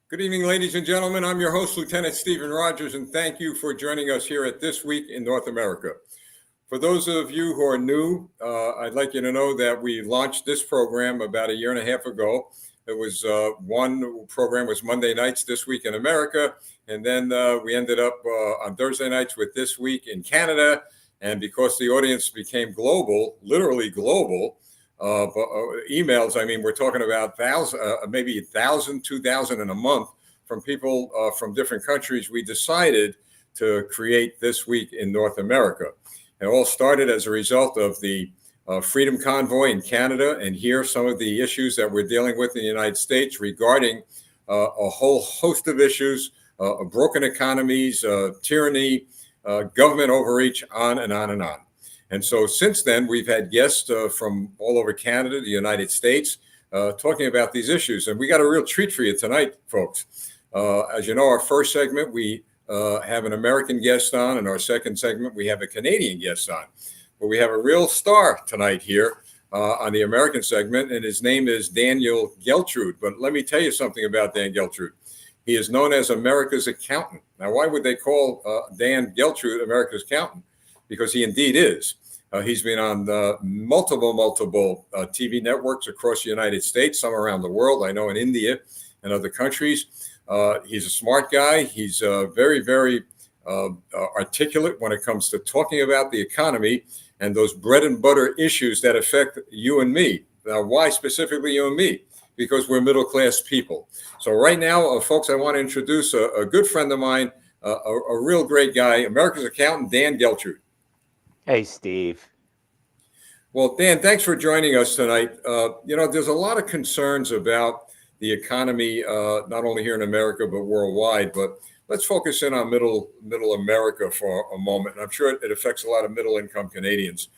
Good evening, ladies and gentlemen. I'm your host, Lieutenant Stephen Rogers, and thank you for joining us here at This Week in North America. For those of you who are new, I'd like you to know that we launched this program about a year and a half ago. It was one program was Monday nights, This Week in America, and then we ended up on Thursday nights with This Week in Canada. And because the audience became global, literally global, emails. I mean, we're talking about maybe 1,000, 2,000 in a month from people from different countries. We decided to create This Week in North America. It all started as a result of the Freedom Convoy in Canada, and here some of the issues that we're dealing with in the United States regarding a whole host of issues, broken economies, tyranny, government overreach, on and on and on. And so since then, we've had guests from all over Canada, the United States, talking about these issues. And we got a real treat for you tonight, folks. As you know, our first segment, we have an American guest on, and our second segment, we have a Canadian guest on. But we have a real star tonight here on the American segment, and his name is Daniel Geltrude. But let me tell you something about Dan Geltrude. He is known as America's accountant. Now, why would they call Dan Geltrude America's accountant? Because he indeed is. He's been on multiple TV networks across the United States, some around the world. I know in India and other countries. He's a smart guy. He's very, very articulate when it comes to talking about the economy and those bread and butter issues that affect you and me. Now, why specifically you and me? Because we're middle class people. So right now, folks, I want to introduce a good friend of mine, a real great guy, America's accountant, Dan Geltrude. Hey, Steve. Well, Dan, thanks for joining us tonight. There's a lot of concerns about the economy, not only here in America, but worldwide. But let's focus in on middle America for a moment. I'm sure it affects a lot of middle income Canadians.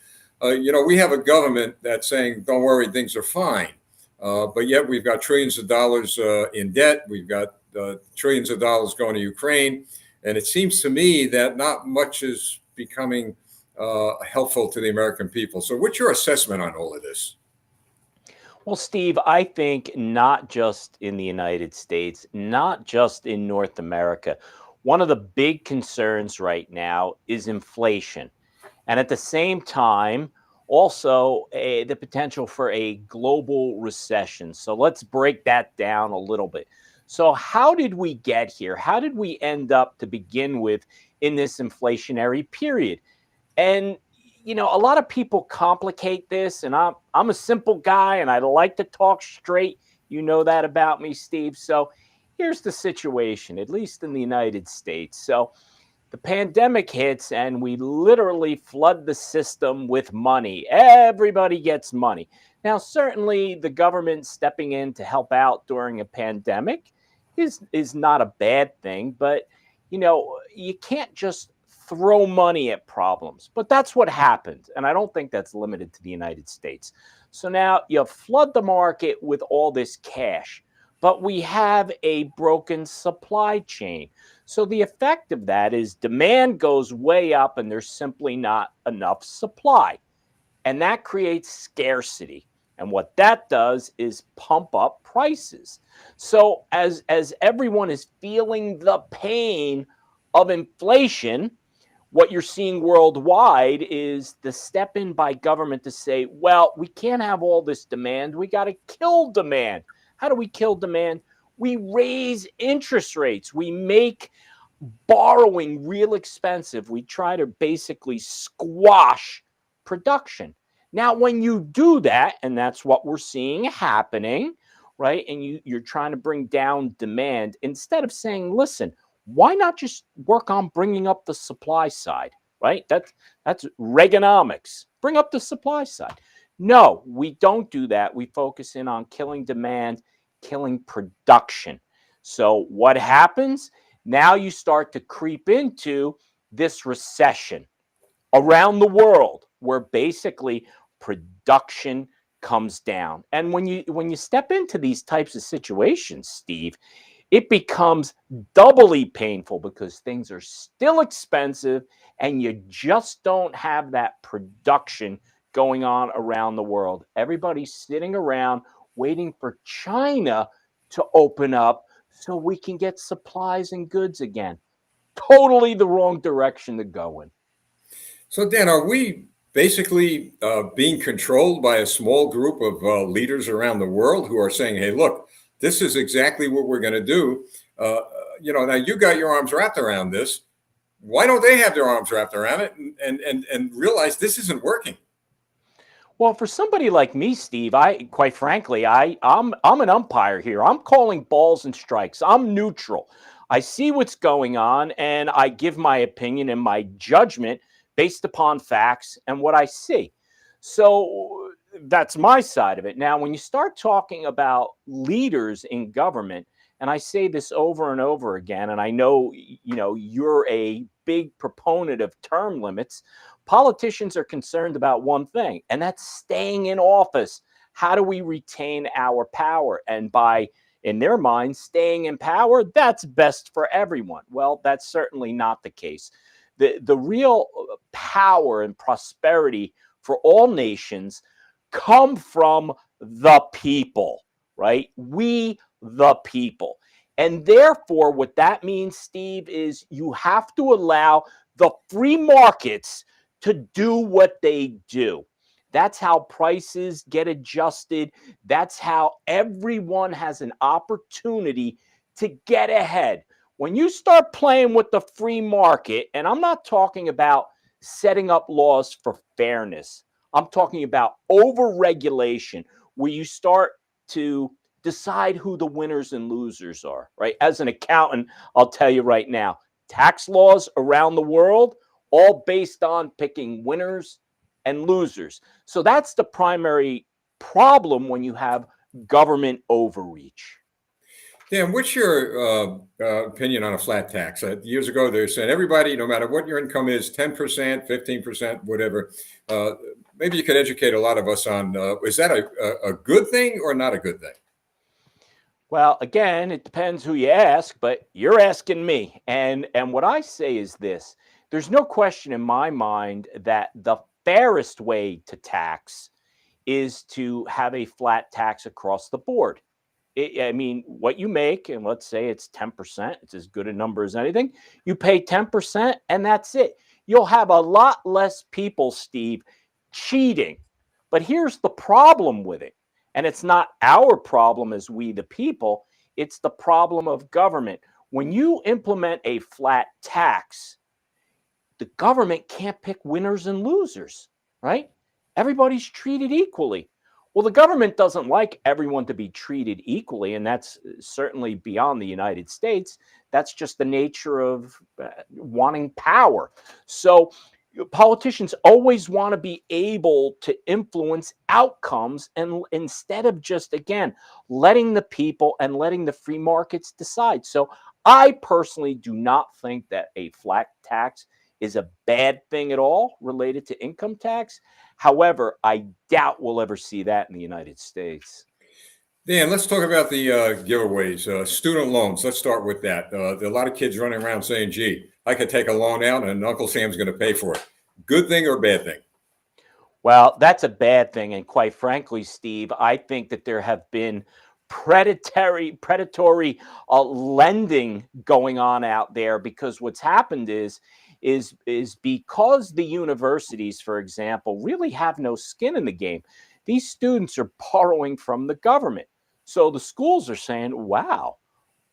We have a government that's saying, don't worry, things are fine. But yet we've got trillions of dollars in debt. We've got trillions of dollars going to Ukraine. And it seems to me that not much is becoming helpful to the American people. So what's your assessment on all of this? Well, Steve, I think not just in the United States, not just in North America. One of the big concerns right now is inflation. And at the same time, also the potential for a global recession. So let's break that down a little bit. So how did we get here? How did we end up to begin with in this inflationary period? And a lot of people complicate this, and I'm a simple guy, and I like to talk straight. You know that about me, Steve. So here's the situation, at least in the United States. So the pandemic hits, and we literally flood the system with money. Everybody gets money. Now, certainly, the government stepping in to help out during a pandemic is not a bad thing, but you can't just throw money at problems. But that's what happened. And I don't think that's limited to the United States. So now you flood the market with all this cash, but we have a broken supply chain. So the effect of that is demand goes way up and there's simply not enough supply. And that creates scarcity. And what that does is pump up prices. So as everyone is feeling the pain of inflation, what you're seeing worldwide is the step in by government to say, well, we can't have all this demand. We got to kill demand. How do we kill demand? We raise interest rates. We make borrowing real expensive. We try to basically squash production. Now, when you do that, and that's what we're seeing happening, right? And you're trying to bring down demand, instead of saying, listen, why not just work on bringing up the supply side, right? That's Reaganomics. Bring up the supply side. No, we don't do that. We focus in on killing demand, killing production. So what happens? Now you start to creep into this recession around the world where basically production comes down. And when you step into these types of situations, Steve, it becomes doubly painful because things are still expensive and you just don't have that production going on around the world. Everybody's sitting around waiting for China to open up so we can get supplies and goods again. Totally the wrong direction to go in. So, Dan, are we basically being controlled by a small group of leaders around the world who are saying, hey, look, this is exactly what we're going to do? Now you got your arms wrapped around this. Why don't they have their arms wrapped around it and realize this isn't working? Well, for somebody like me, Steve, I quite frankly, I'm an umpire here. I'm calling balls and strikes. I'm neutral. I see what's going on and I give my opinion and my judgment based upon facts and what I see. So that's my side of it. Now, when you start talking about leaders in government, and I say this over and over again, and I know you're a big proponent of term limits. Politicians are concerned about one thing, and that's staying in office. How do we retain our power? And by, in their minds, staying in power, that's best for everyone. Well, that's certainly not the case. The real power and prosperity for all nations come from the people, right? We, the people. And therefore, what that means, Steve, is you have to allow the free markets to do what they do. That's how prices get adjusted. That's how everyone has an opportunity to get ahead. When you start playing with the free market, and I'm not talking about setting up laws for fairness, I'm talking about overregulation, where you start to decide who the winners and losers are, right? As an accountant, I'll tell you right now, tax laws around the world all based on picking winners and losers. So that's the primary problem when you have government overreach. Dan, what's your opinion on a flat tax? Years ago, they said everybody, no matter what your income is, 10%, 15%, whatever. Maybe you could educate a lot of us on, is that a good thing or not a good thing? Well, again, it depends who you ask, but you're asking me. And what I say is this. There's no question in my mind that the fairest way to tax is to have a flat tax across the board. I mean, what you make, and let's say it's 10%, it's as good a number as anything. You pay 10%, and that's it. You'll have a lot less people, Steve, cheating. But here's the problem with it. And it's not our problem as we, the people, it's the problem of government. When you implement a flat tax, the government can't pick winners and losers, right? Everybody's treated equally. Well, the government doesn't like everyone to be treated equally, and that's certainly beyond the United States. That's just the nature of wanting power. So, politicians always want to be able to influence outcomes, and instead of just, again, letting the people and letting the free markets decide. So, I personally do not think that a flat tax is a bad thing at all related to income tax. However, I doubt we'll ever see that in the United States. Dan, let's talk about the giveaways, student loans. Let's start with that. There are a lot of kids running around saying, gee, I could take a loan out and Uncle Sam's going to pay for it. Good thing or bad thing? Well, that's a bad thing. And quite frankly, Steve, I think that there have been predatory lending going on out there, because what's happened is because the universities, for example, really have no skin in the game. These students are borrowing from the government. So the schools are saying, wow,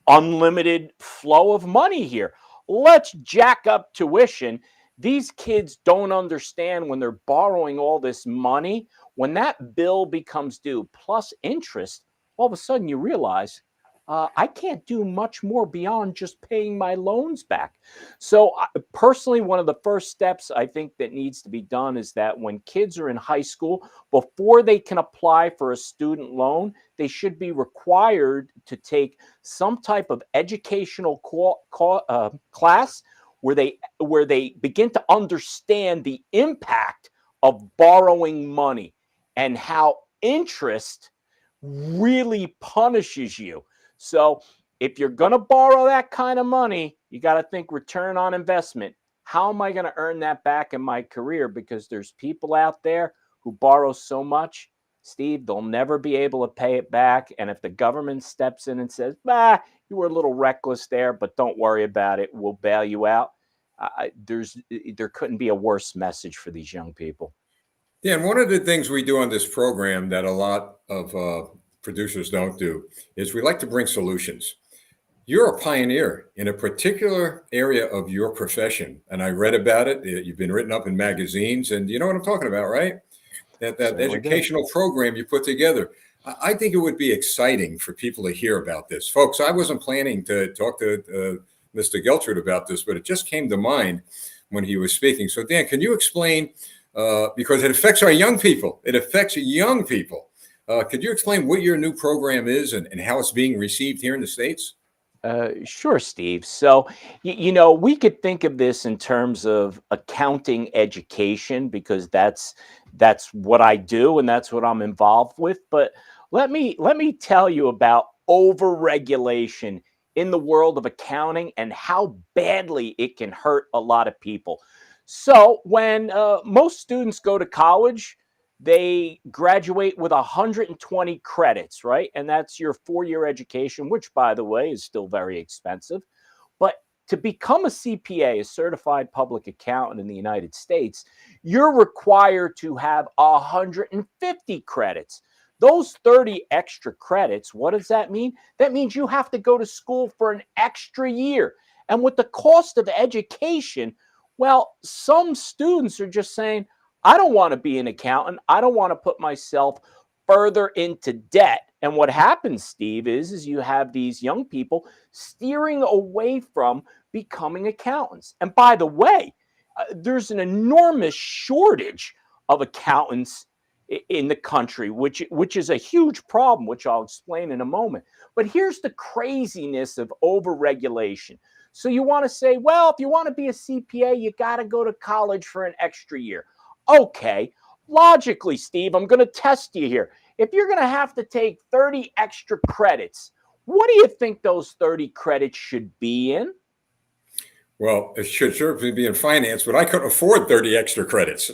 unlimited flow of money here. Let's jack up tuition. These kids don't understand when they're borrowing all this money. When that bill becomes due plus interest, all of a sudden you realize I can't do much more beyond just paying my loans back. So, personally, one of the first steps I think that needs to be done is that when kids are in high school, before they can apply for a student loan, they should be required to take some type of educational class where they begin to understand the impact of borrowing money and how interest really punishes you. So if you're going to borrow that kind of money, you got to think return on investment. How am I going to earn that back in my career? Because there's people out there who borrow so much, Steve, they'll never be able to pay it back. And if the government steps in and says, bah, you were a little reckless there, but don't worry about it. We'll bail you out. There couldn't be a worse message for these young people. Yeah, and one of the things we do on this program that a lot of producers don't do is we like to bring solutions. You're a pioneer in a particular area of your profession, and I read about it. You've been written up in magazines, and you know what I'm talking about, right? That Certainly do. educational program you put together. I think it would be exciting for people to hear about this. Folks, I wasn't planning to talk to Mr. Geltrude about this, but it just came to mind when he was speaking. So, Dan, can you explain, because it affects our young people, it affects young people. Could you explain what your new program is and how it's being received here in the States? Sure, Steve. So, we could think of this in terms of accounting education because that's what I do and that's what I'm involved with. But let me tell you about overregulation in the world of accounting and how badly it can hurt a lot of people. So, when most students go to college, they graduate with 120 credits, right? And that's your 4-year education, which, by the way, is still very expensive. But to become a CPA, a certified public accountant in the United States, you're required to have 150 credits. Those 30 extra credits, what does that mean? That means you have to go to school for an extra year. And with the cost of education, well, some students are just saying, I don't want to be an accountant. I don't want to put myself further into debt. And what happens, Steve, is you have these young people steering away from becoming accountants. And by the way, there's an enormous shortage of accountants in the country, which is a huge problem, which I'll explain in a moment. But here's the craziness of overregulation. So you want to say, well, if you want to be a CPA, you got to go to college for an extra year. Okay, logically, Steve, I'm going to test you here. If you're going to have to take 30 extra credits, what do you think those 30 credits should be in? Well, it should certainly be in finance, but I couldn't afford 30 extra credits.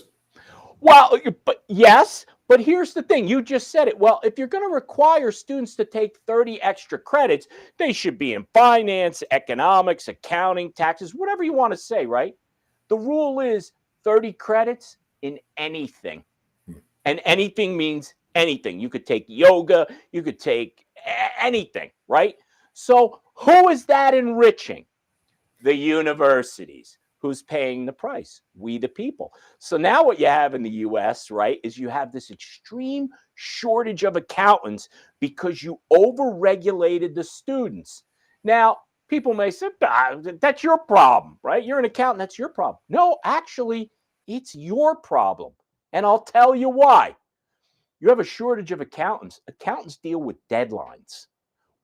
Well, but yes, but here's the thing. You just said it. Well, if you're going to require students to take 30 extra credits, they should be in finance, economics, accounting, taxes, whatever you want to say, right? The rule is 30 credits in anything. And anything means anything. You could take yoga, you could take anything, right? So who is that enriching? The universities. Who's paying the price? We, the people. So now what you have in the US, right, is you have this extreme shortage of accountants because you overregulated the students. Now, people may say, that's your problem, right? You're an accountant, that's your problem. No, actually, it's your problem. And I'll tell you why. You have a shortage of accountants. Accountants deal with deadlines.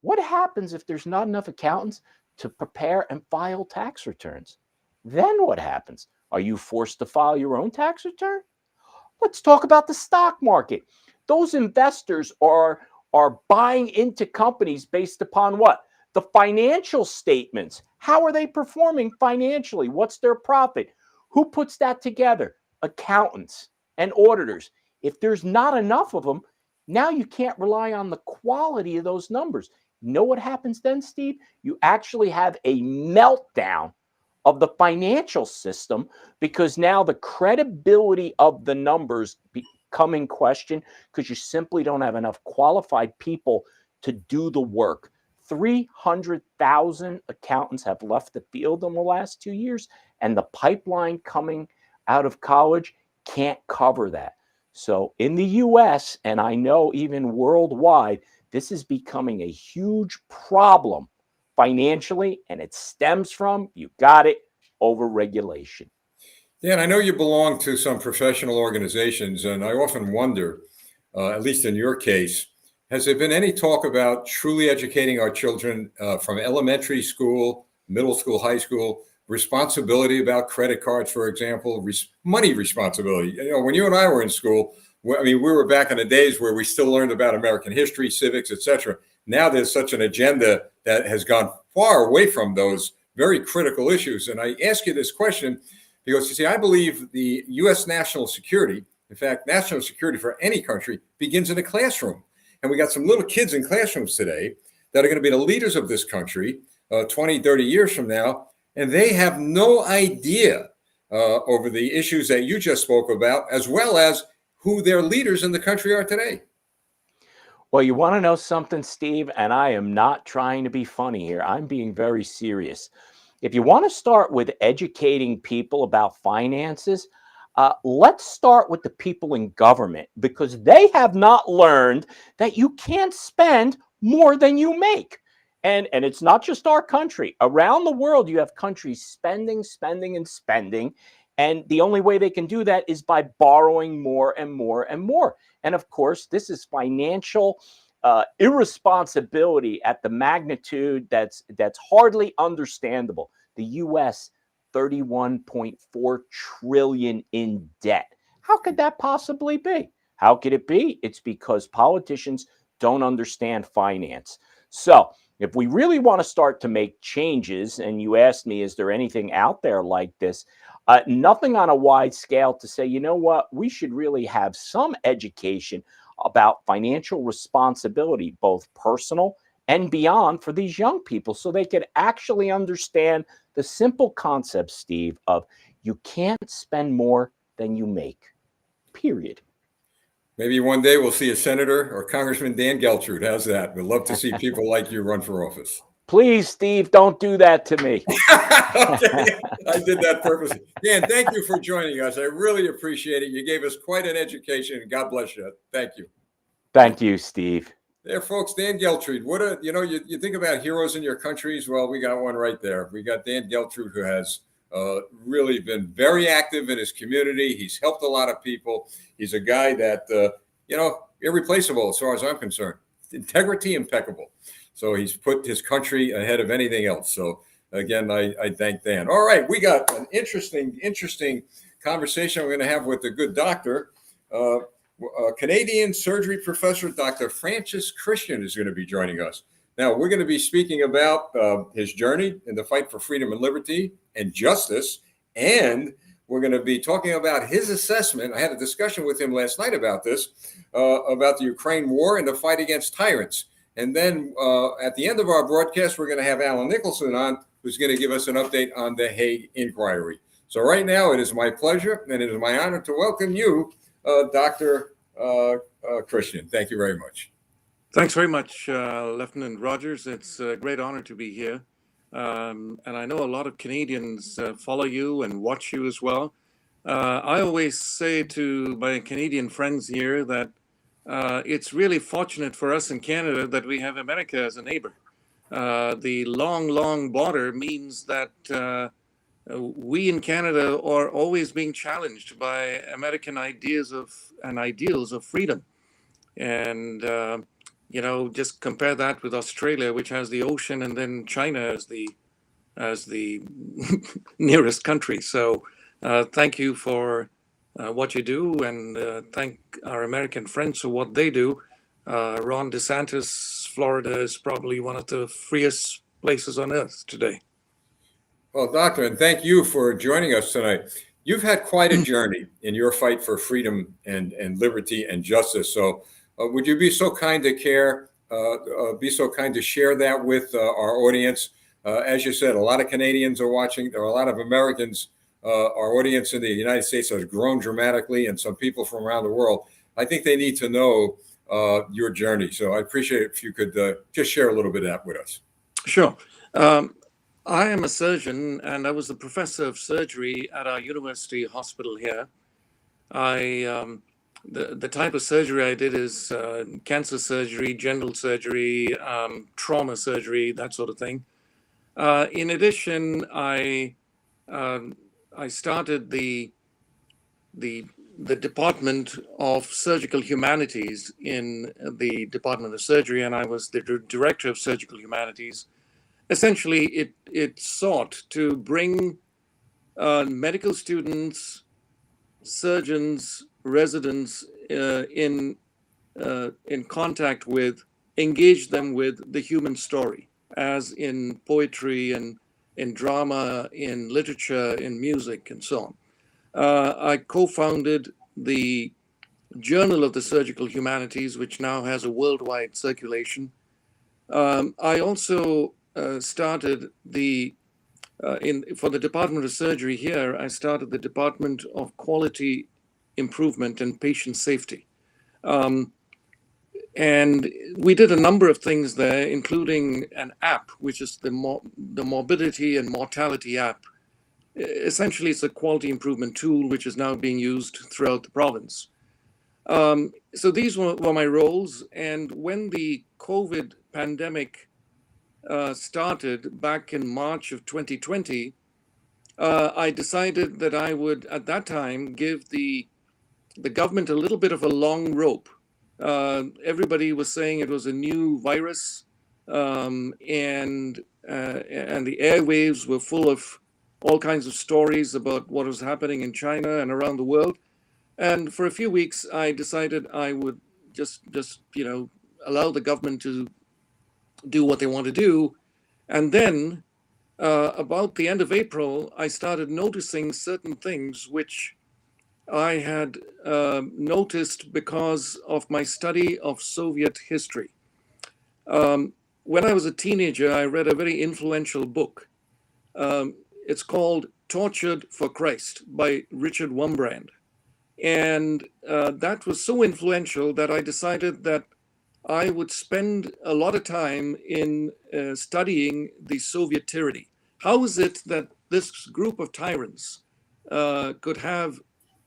What happens if there's not enough accountants to prepare and file tax returns? Then what happens? Are you forced to file your own tax return? Let's talk about the stock market. Those investors are buying into companies based upon what? The financial statements. How are they performing financially? What's their profit? Who puts that together? Accountants and auditors. If there's not enough of them, now you can't rely on the quality of those numbers. You know what happens then, Steve? You actually have a meltdown of the financial system because now the credibility of the numbers come in question because you simply don't have enough qualified people to do the work. 300,000 accountants have left the field in the last 2 years, and the pipeline coming out of college can't cover that. So in the US, and I know even worldwide, this is becoming a huge problem financially, and it stems from, you got it, overregulation. Yeah, and I know you belong to some professional organizations, and I often wonder, at least in your case, has there been any talk about truly educating our children from elementary school, middle school, high school, responsibility about credit cards, for example, money responsibility? You know, when you and I were in school, I mean, we were back in the days where we still learned about American history, civics, etc. Now there's such an agenda that has gone far away from those very critical issues. And I ask you this question because, you see, I believe the U.S. national security, in fact, national security for any country begins in a classroom. And we got some little kids in classrooms today that are going to be the leaders of this country 20, 30 years from now, and they have no idea over the issues that you just spoke about, as well as who their leaders in the country are today. Well, you want to know something, Steve? And I am not trying to be funny here. I'm being very serious. If you want to start with educating people about finances, let's start with the people in government, because they have not learned that you can't spend more than you make. And it's not just our country. Around the world, you have countries spending, spending, and spending. And the only way they can do that is by borrowing more and more and more. And of course, this is financial irresponsibility at the magnitude that's hardly understandable. The U.S. 31.4 trillion in debt. How could that possibly be? How could it be? It's because politicians don't understand finance. So if we really want to start to make changes, and you asked me, is there anything out there like this? Nothing on a wide scale to say, you know what, we should really have some education about financial responsibility, both personal and beyond, for these young people, so they could actually understand the simple concept, Steve, of you can't spend more than you make, period. Maybe one day we'll see a Senator or Congressman Dan Geltrude. How's that? We'd love to see people like you run for office. Please, Steve, don't do that to me. Okay, I did that purposely. Dan, thank you for joining us. I really appreciate it. You gave us quite an education, and God bless you. Thank you. Thank you, Steve. There, folks, Dan Geltrude. You think about heroes in your countries. Well, we got one right there. We got Dan Geltrude, who has really been very active in his community. He's helped a lot of people. He's a guy that, irreplaceable as far as I'm concerned. Integrity impeccable. So he's put his country ahead of anything else. So again, I thank Dan. All right, we got an interesting conversation we're going to have with a good doctor. Canadian surgery professor, Dr. Francis Christian, is going to be joining us. Now, we're going to be speaking about his journey in the fight for freedom and liberty and justice. And we're going to be talking about his assessment. I had a discussion with him last night about this, about the Ukraine war and the fight against tyrants. And then at the end of our broadcast, we're going to have Alan Nicholson on, who's going to give us an update on the Hague inquiry. So right now, it is my pleasure and it is my honor to welcome you, Dr. Christian. Thank you very much. Thanks very much, Lieutenant Rogers. It's a great honor to be here. And I know a lot of Canadians follow you and watch you as well. I always say to my Canadian friends here that it's really fortunate for us in Canada that we have America as a neighbor. The long border means that we in Canada are always being challenged by American ideas and ideals of freedom. And, just compare that with Australia, which has the ocean, and then China as the nearest country. So thank you for what you do, and thank our American friends for what they do. Ron DeSantis, Florida is probably one of the freest places on earth today. Well, Doctor, and thank you for joining us tonight. You've had quite a journey in your fight for freedom and liberty and justice. So would you be so kind to share that with our audience? As you said, a lot of Canadians are watching. There are a lot of Americans. Our audience in the United States has grown dramatically, and some people from around the world. I think they need to know your journey. So I appreciate it if you could just share a little bit of that with us. Sure. I am a surgeon, and I was the professor of surgery at our university hospital here. The type of surgery I did is cancer surgery, general surgery, trauma surgery, that sort of thing. In addition, I started the Department of Surgical Humanities in the Department of Surgery, and I was the Director of Surgical Humanities. Essentially, it sought to bring medical students, surgeons, residents in contact with, engage them with the human story, as in poetry and in drama, in literature, in music, and so on. I co-founded the Journal of the Surgical Humanities, which now has a worldwide circulation. I also started for the Department of Surgery here, I started the Department of Quality Improvement and Patient Safety. And we did a number of things there, including an app, which is the morbidity and mortality app. Essentially, it's a quality improvement tool, which is now being used throughout the province. So these were my roles. And when the COVID pandemic started back in March of 2020, I decided that I would, at that time, give the government a little bit of a long rope. Everybody was saying it was a new virus, and the airwaves were full of all kinds of stories about what was happening in China and around the world. And for a few weeks, I decided I would just allow the government to do what they want to do. And then about the end of April, I started noticing certain things which I had noticed because of my study of Soviet history. When I was a teenager, I read a very influential book. It's called Tortured for Christ by Richard Wurmbrand. And that was so influential that I decided that I would spend a lot of time in studying the Soviet tyranny. How is it that this group of tyrants could have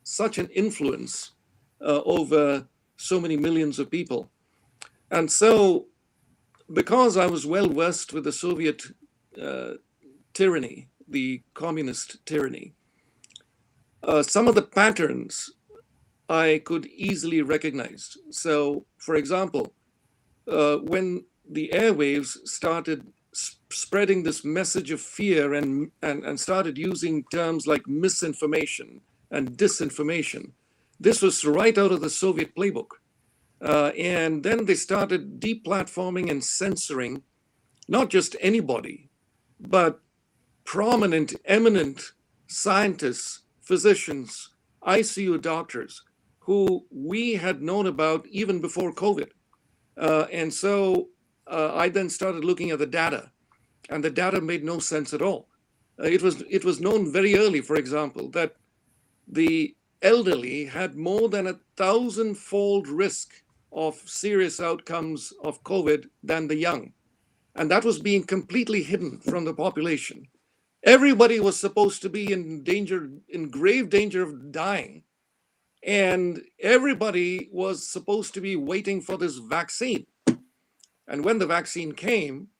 such an influence over so many millions of people? And so, because I was well versed with the Soviet tyranny, the communist tyranny, some of the patterns I could easily recognize. So, for example, when the airwaves started spreading this message of fear and started using terms like misinformation and disinformation, this was right out of the Soviet playbook. And then they started deplatforming and censoring not just anybody, but prominent, eminent scientists, physicians, ICU doctors who we had known about even before COVID. And so I then started looking at the data, and the data made no sense at all. It was known very early, for example, that the elderly had more than 1,000-fold risk of serious outcomes of COVID than the young. And that was being completely hidden from the population. Everybody was supposed to be in grave danger of dying. And everybody was supposed to be waiting for this vaccine. And when the vaccine came,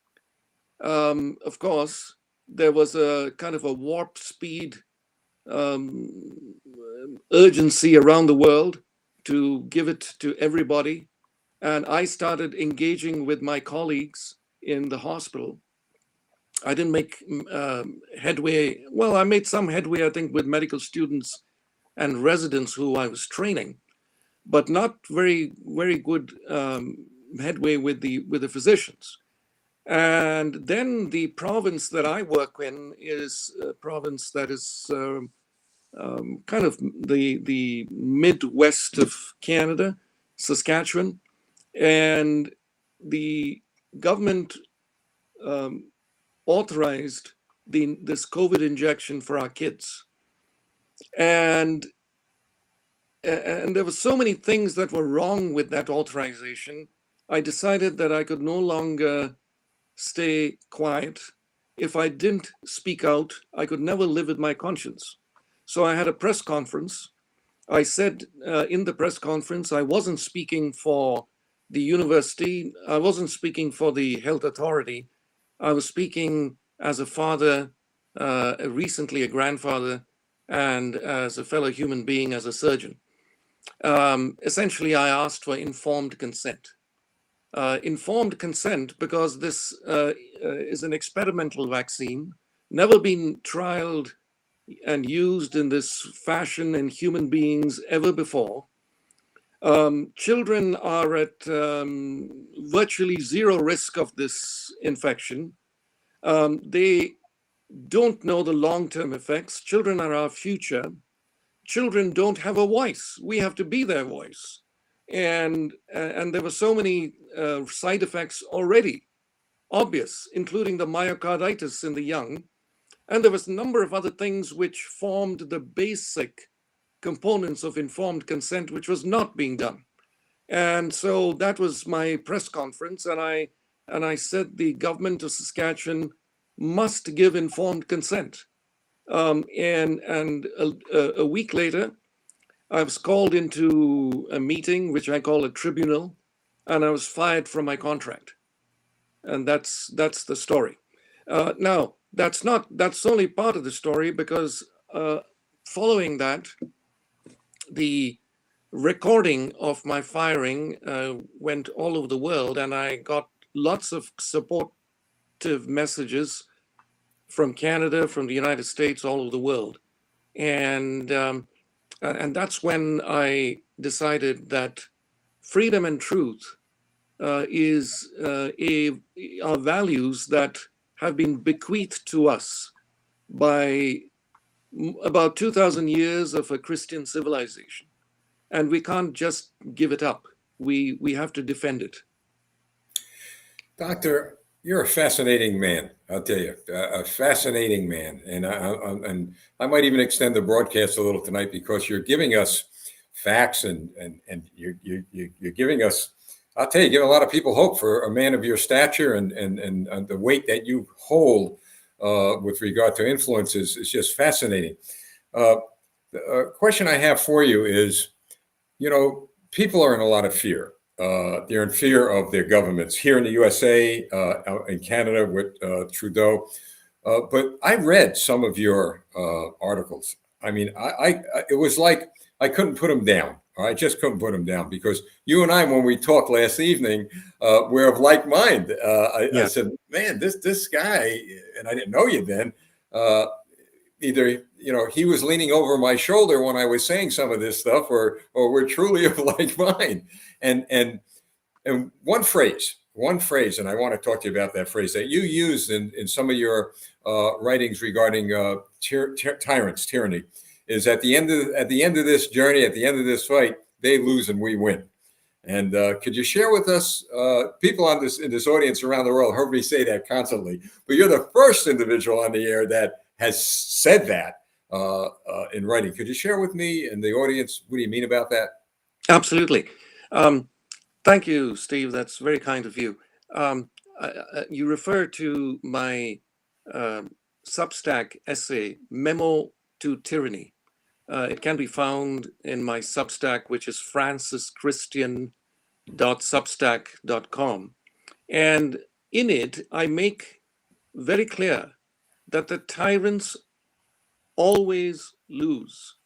of course, there was a kind of a warp speed urgency around the world to give it to everybody. And I started engaging with my colleagues in the hospital. I didn't make headway. Well, I made some headway, I think, with medical students and residents who I was training, but not very, very good headway with the physicians. And then the province that I work in is a province that is kind of the Midwest of Canada, Saskatchewan, and the government authorized this COVID injection for our kids. And there were so many things that were wrong with that authorization. I decided that I could no longer stay quiet. If I didn't speak out, I could never live with my conscience. So I had a press conference. I said in the press conference, I wasn't speaking for the university. I wasn't speaking for the health authority. I was speaking as a father, recently a grandfather, and as a fellow human being, as a surgeon. Essentially, I asked for informed consent. Informed consent because this is an experimental vaccine, never been trialed and used in this fashion in human beings ever before. Children are at virtually zero risk of this infection. They don't know the long-term effects. Children are our future. Children don't have a voice. We have to be their voice. And there were so many side effects already obvious, including the myocarditis in the young. And there was a number of other things which formed the basic components of informed consent, which was not being done. And so that was my press conference, and I said the government of Saskatchewan must give informed consent. And a week later, I was called into a meeting, which I call a tribunal, and I was fired from my contract. And that's the story. Now, that's only part of the story, because following that, the recording of my firing went all over the world, and I got lots of supportive messages from Canada, from the United States, all over the world. And that's when I decided that freedom and truth are values that have been bequeathed to us by about 2,000 years of a Christian civilization. And we can't just give it up. We have to defend it. Doctor, you're a fascinating man. I'll tell you, a fascinating man. And I might even extend the broadcast a little tonight, because you're giving us facts and you're giving us, I'll tell you, giving a lot of people hope for a man of your stature, and the weight that you hold with regard to influence is just fascinating. The question I have for you is, people are in a lot of fear. They're in fear of their governments here in the USA, in Canada with Trudeau. But I read some of your articles. I mean, it was like I couldn't put them down. I just couldn't put them down, because you and I, when we talked last evening, we're of like mind. I said, man, this guy, and I didn't know you then, either, he was leaning over my shoulder when I was saying some of this stuff, or we're truly of like mind. And one phrase, and I want to talk to you about that phrase that you used in some of your writings regarding tyrants, tyranny, is at the end of this journey, at the end of this fight, they lose and we win. And could you share with us, people in this audience around the world heard me say that constantly, but you're the first individual on the air that has said that in writing. Could you share with me and the audience what do you mean about that? Absolutely. Thank you, Steve. That's very kind of you. You refer to my Substack essay, Memo to Tyranny. It can be found in my Substack, which is francischristian.substack.com. And in it, I make very clear that the tyrants always lose.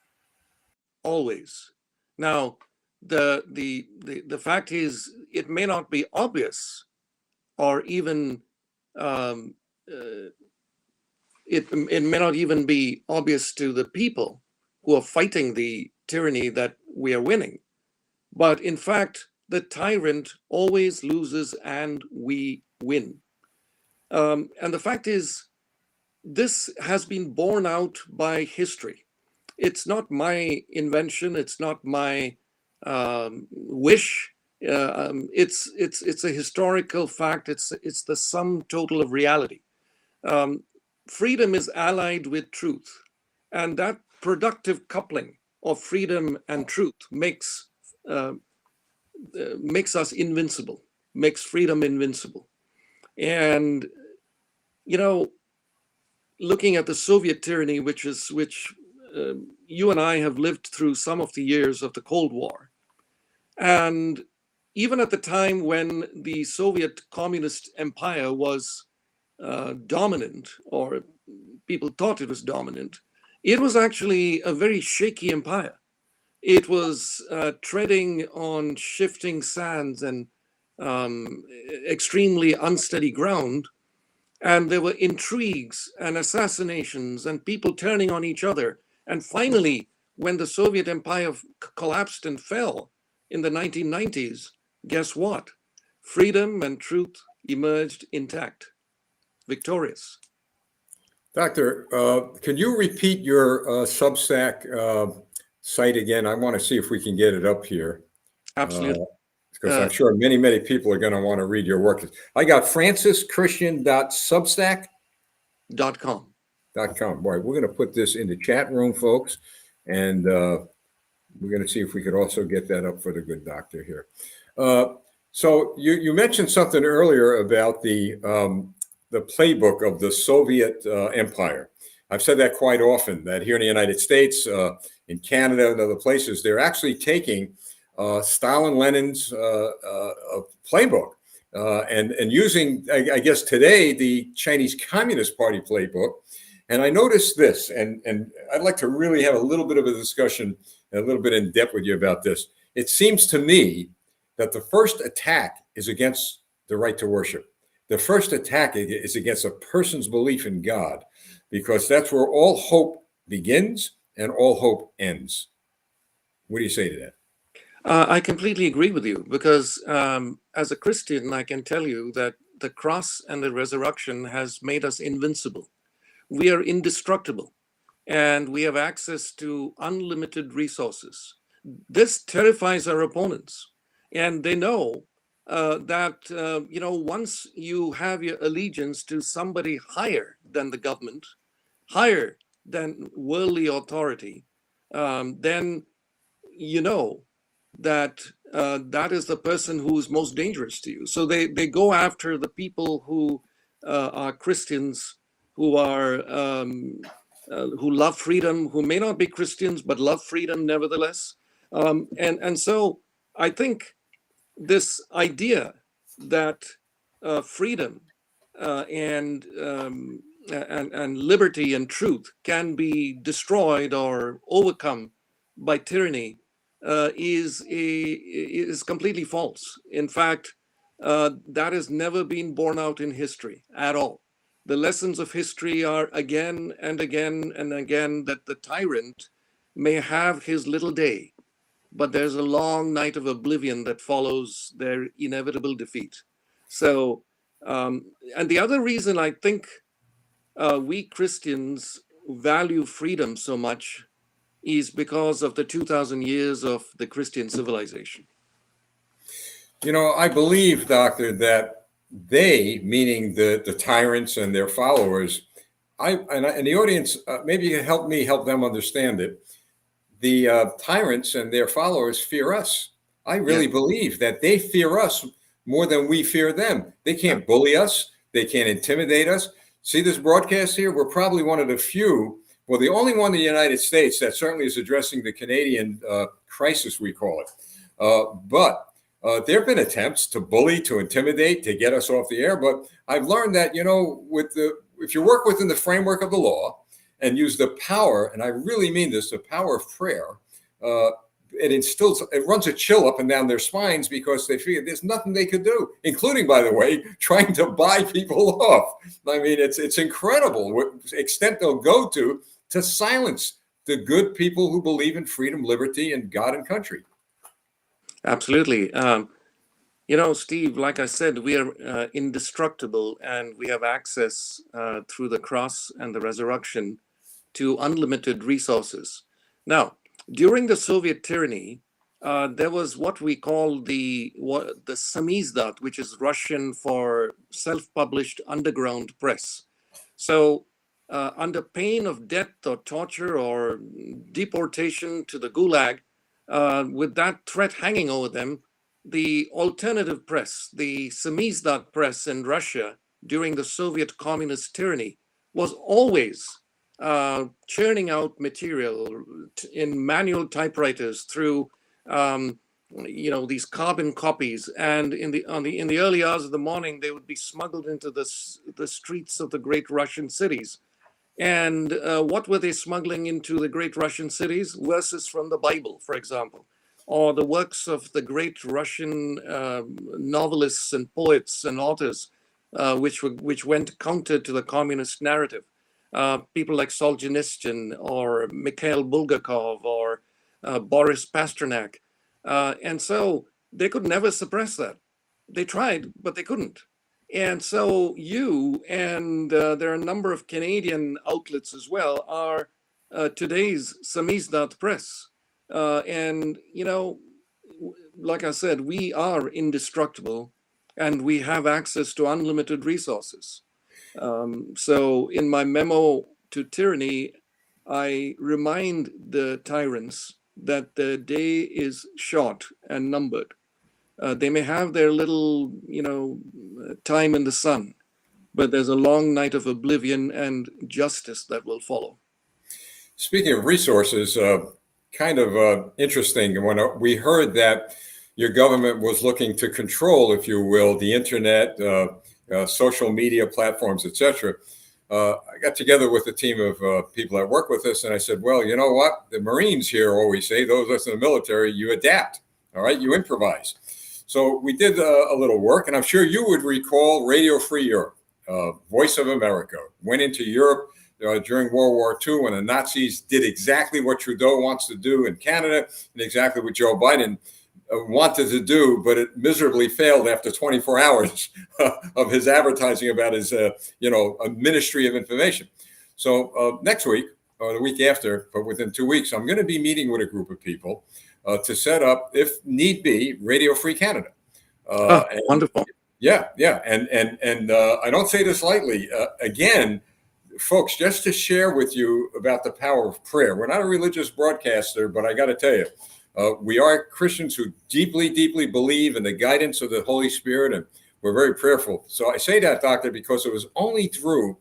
Always. Now, the fact is, it may not be obvious, or even it may not even be obvious to the people who are fighting the tyranny that we are winning. But in fact, the tyrant always loses and we win. And the fact is, this has been borne out by history. It's not my invention. It's not my wish. It's a historical fact. It's the sum total of reality. Freedom is allied with truth, and that productive coupling of freedom and truth makes us invincible, makes freedom invincible. And looking at the Soviet tyranny, which you and I have lived through some of the years of the Cold War, and even at the time when the Soviet Communist Empire was dominant, or people thought it was dominant, it was actually a very shaky empire. It was treading on shifting sands and extremely unsteady ground. And there were intrigues and assassinations and people turning on each other. And finally, when the Soviet Empire collapsed and fell in the 1990s, guess what? Freedom and truth emerged intact, victorious. Doctor, can you repeat your Substack site again? I want to see if we can get it up here. Absolutely. because I'm sure many, many people are going to want to read your work. I got francischristian.substack.com. Boy, we're going to put this in the chat room, folks, and we're going to see if we could also get that up for the good doctor here. So you mentioned something earlier about the playbook of the Soviet Empire. I've said that quite often, that here in the United States, in Canada and other places, they're actually taking Stalin Lenin's playbook and using, I guess today, the Chinese Communist Party playbook. And I noticed this, and I'd like to really have a little bit of a discussion, a little bit in depth with you about this. It seems to me that the first attack is against the right to worship. The first attack is against a person's belief in God, because that's where all hope begins and all hope ends. What do you say to that? I completely agree with you, because as a Christian, I can tell you that the cross and the resurrection has made us invincible. We are indestructible, and we have access to unlimited resources. This terrifies our opponents, and they know that once you have your allegiance to somebody higher than the government, higher than worldly authority, then you know that that is the person who is most dangerous to you. So they go after the people who are Christians, who are who love freedom, who may not be Christians but love freedom nevertheless. And so I think this idea that freedom and liberty and truth can be destroyed or overcome by tyranny is completely false. In fact, that has never been borne out in history at all. The lessons of history are again and again and again that the tyrant may have his little day, but there's a long night of oblivion that follows their inevitable defeat. So, and the other reason I think we Christians value freedom so much is because of the 2,000 years of the Christian civilization. You know, I believe, Doctor, that they, meaning the tyrants and their followers, and the audience, maybe you can help me help them understand it. The tyrants and their followers fear us. I really believe that they fear us more than we fear them. They can't bully us. They can't intimidate us. See this broadcast here? We're probably one of the few, well, the only one in the United States that certainly is addressing the Canadian crisis, we call it. But there have been attempts to bully, to intimidate, to get us off the air. But I've learned that, you know, if you work within the framework of the law and use the power, and I really mean this, the power of prayer, it runs a chill up and down their spines, because they figure there's nothing they could do, including, by the way, trying to buy people off. I mean, it's incredible what extent they'll go to silence the good people who believe in freedom, liberty, and God and country. Absolutely. You know, Steve, like I said, we are indestructible, and we have access through the cross and the resurrection to unlimited resources. Now, during the Soviet tyranny, there was what we call the samizdat, which is Russian for self-published underground press. So under pain of death or torture or deportation to the Gulag, with that threat hanging over them, the alternative press, the samizdat press in Russia during the Soviet communist tyranny, was always churning out material in manual typewriters through these carbon copies, and in the early hours of the morning they would be smuggled into the streets of the great Russian cities. And what were they smuggling into the great Russian cities? Verses from the Bible, for example, or the works of the great Russian novelists and poets and authors, which went counter to the communist narrative. People like Solzhenitsyn or Mikhail Bulgakov or Boris Pasternak. And so they could never suppress that. They tried, but they couldn't. And so you and there are a number of Canadian outlets as well are today's samizdat press. And, you know, like I said, we are indestructible and we have access to unlimited resources. So in my memo to tyranny, I remind the tyrants that the day is short and numbered. They may have their little, time in the sun, but there's a long night of oblivion and justice that will follow. Speaking of resources, kind of interesting when we heard that your government was looking to control, if you will, the internet, social media platforms, etc. I got together with a team of people that work with us, and I said, well, you know what? The Marines here always say, those of us in the military, you adapt, all right? You improvise. So we did a little work, and I'm sure you would recall Radio Free Europe, Voice of America, went into Europe during World War II when the Nazis did exactly what Trudeau wants to do in Canada and exactly what Joe Biden wanted to do, but it miserably failed after 24 hours of his advertising about his, a Ministry of Information. So next week or the week after, but within 2 weeks, I'm going to be meeting with a group of people to set up, if need be, Radio Free Canada. Wonderful. Yeah. And I don't say this lightly. Again, folks, just to share with you about the power of prayer. We're not a religious broadcaster, but I got to tell you, we are Christians who deeply, deeply believe in the guidance of the Holy Spirit, and we're very prayerful. So I say that, Doctor, because it was only through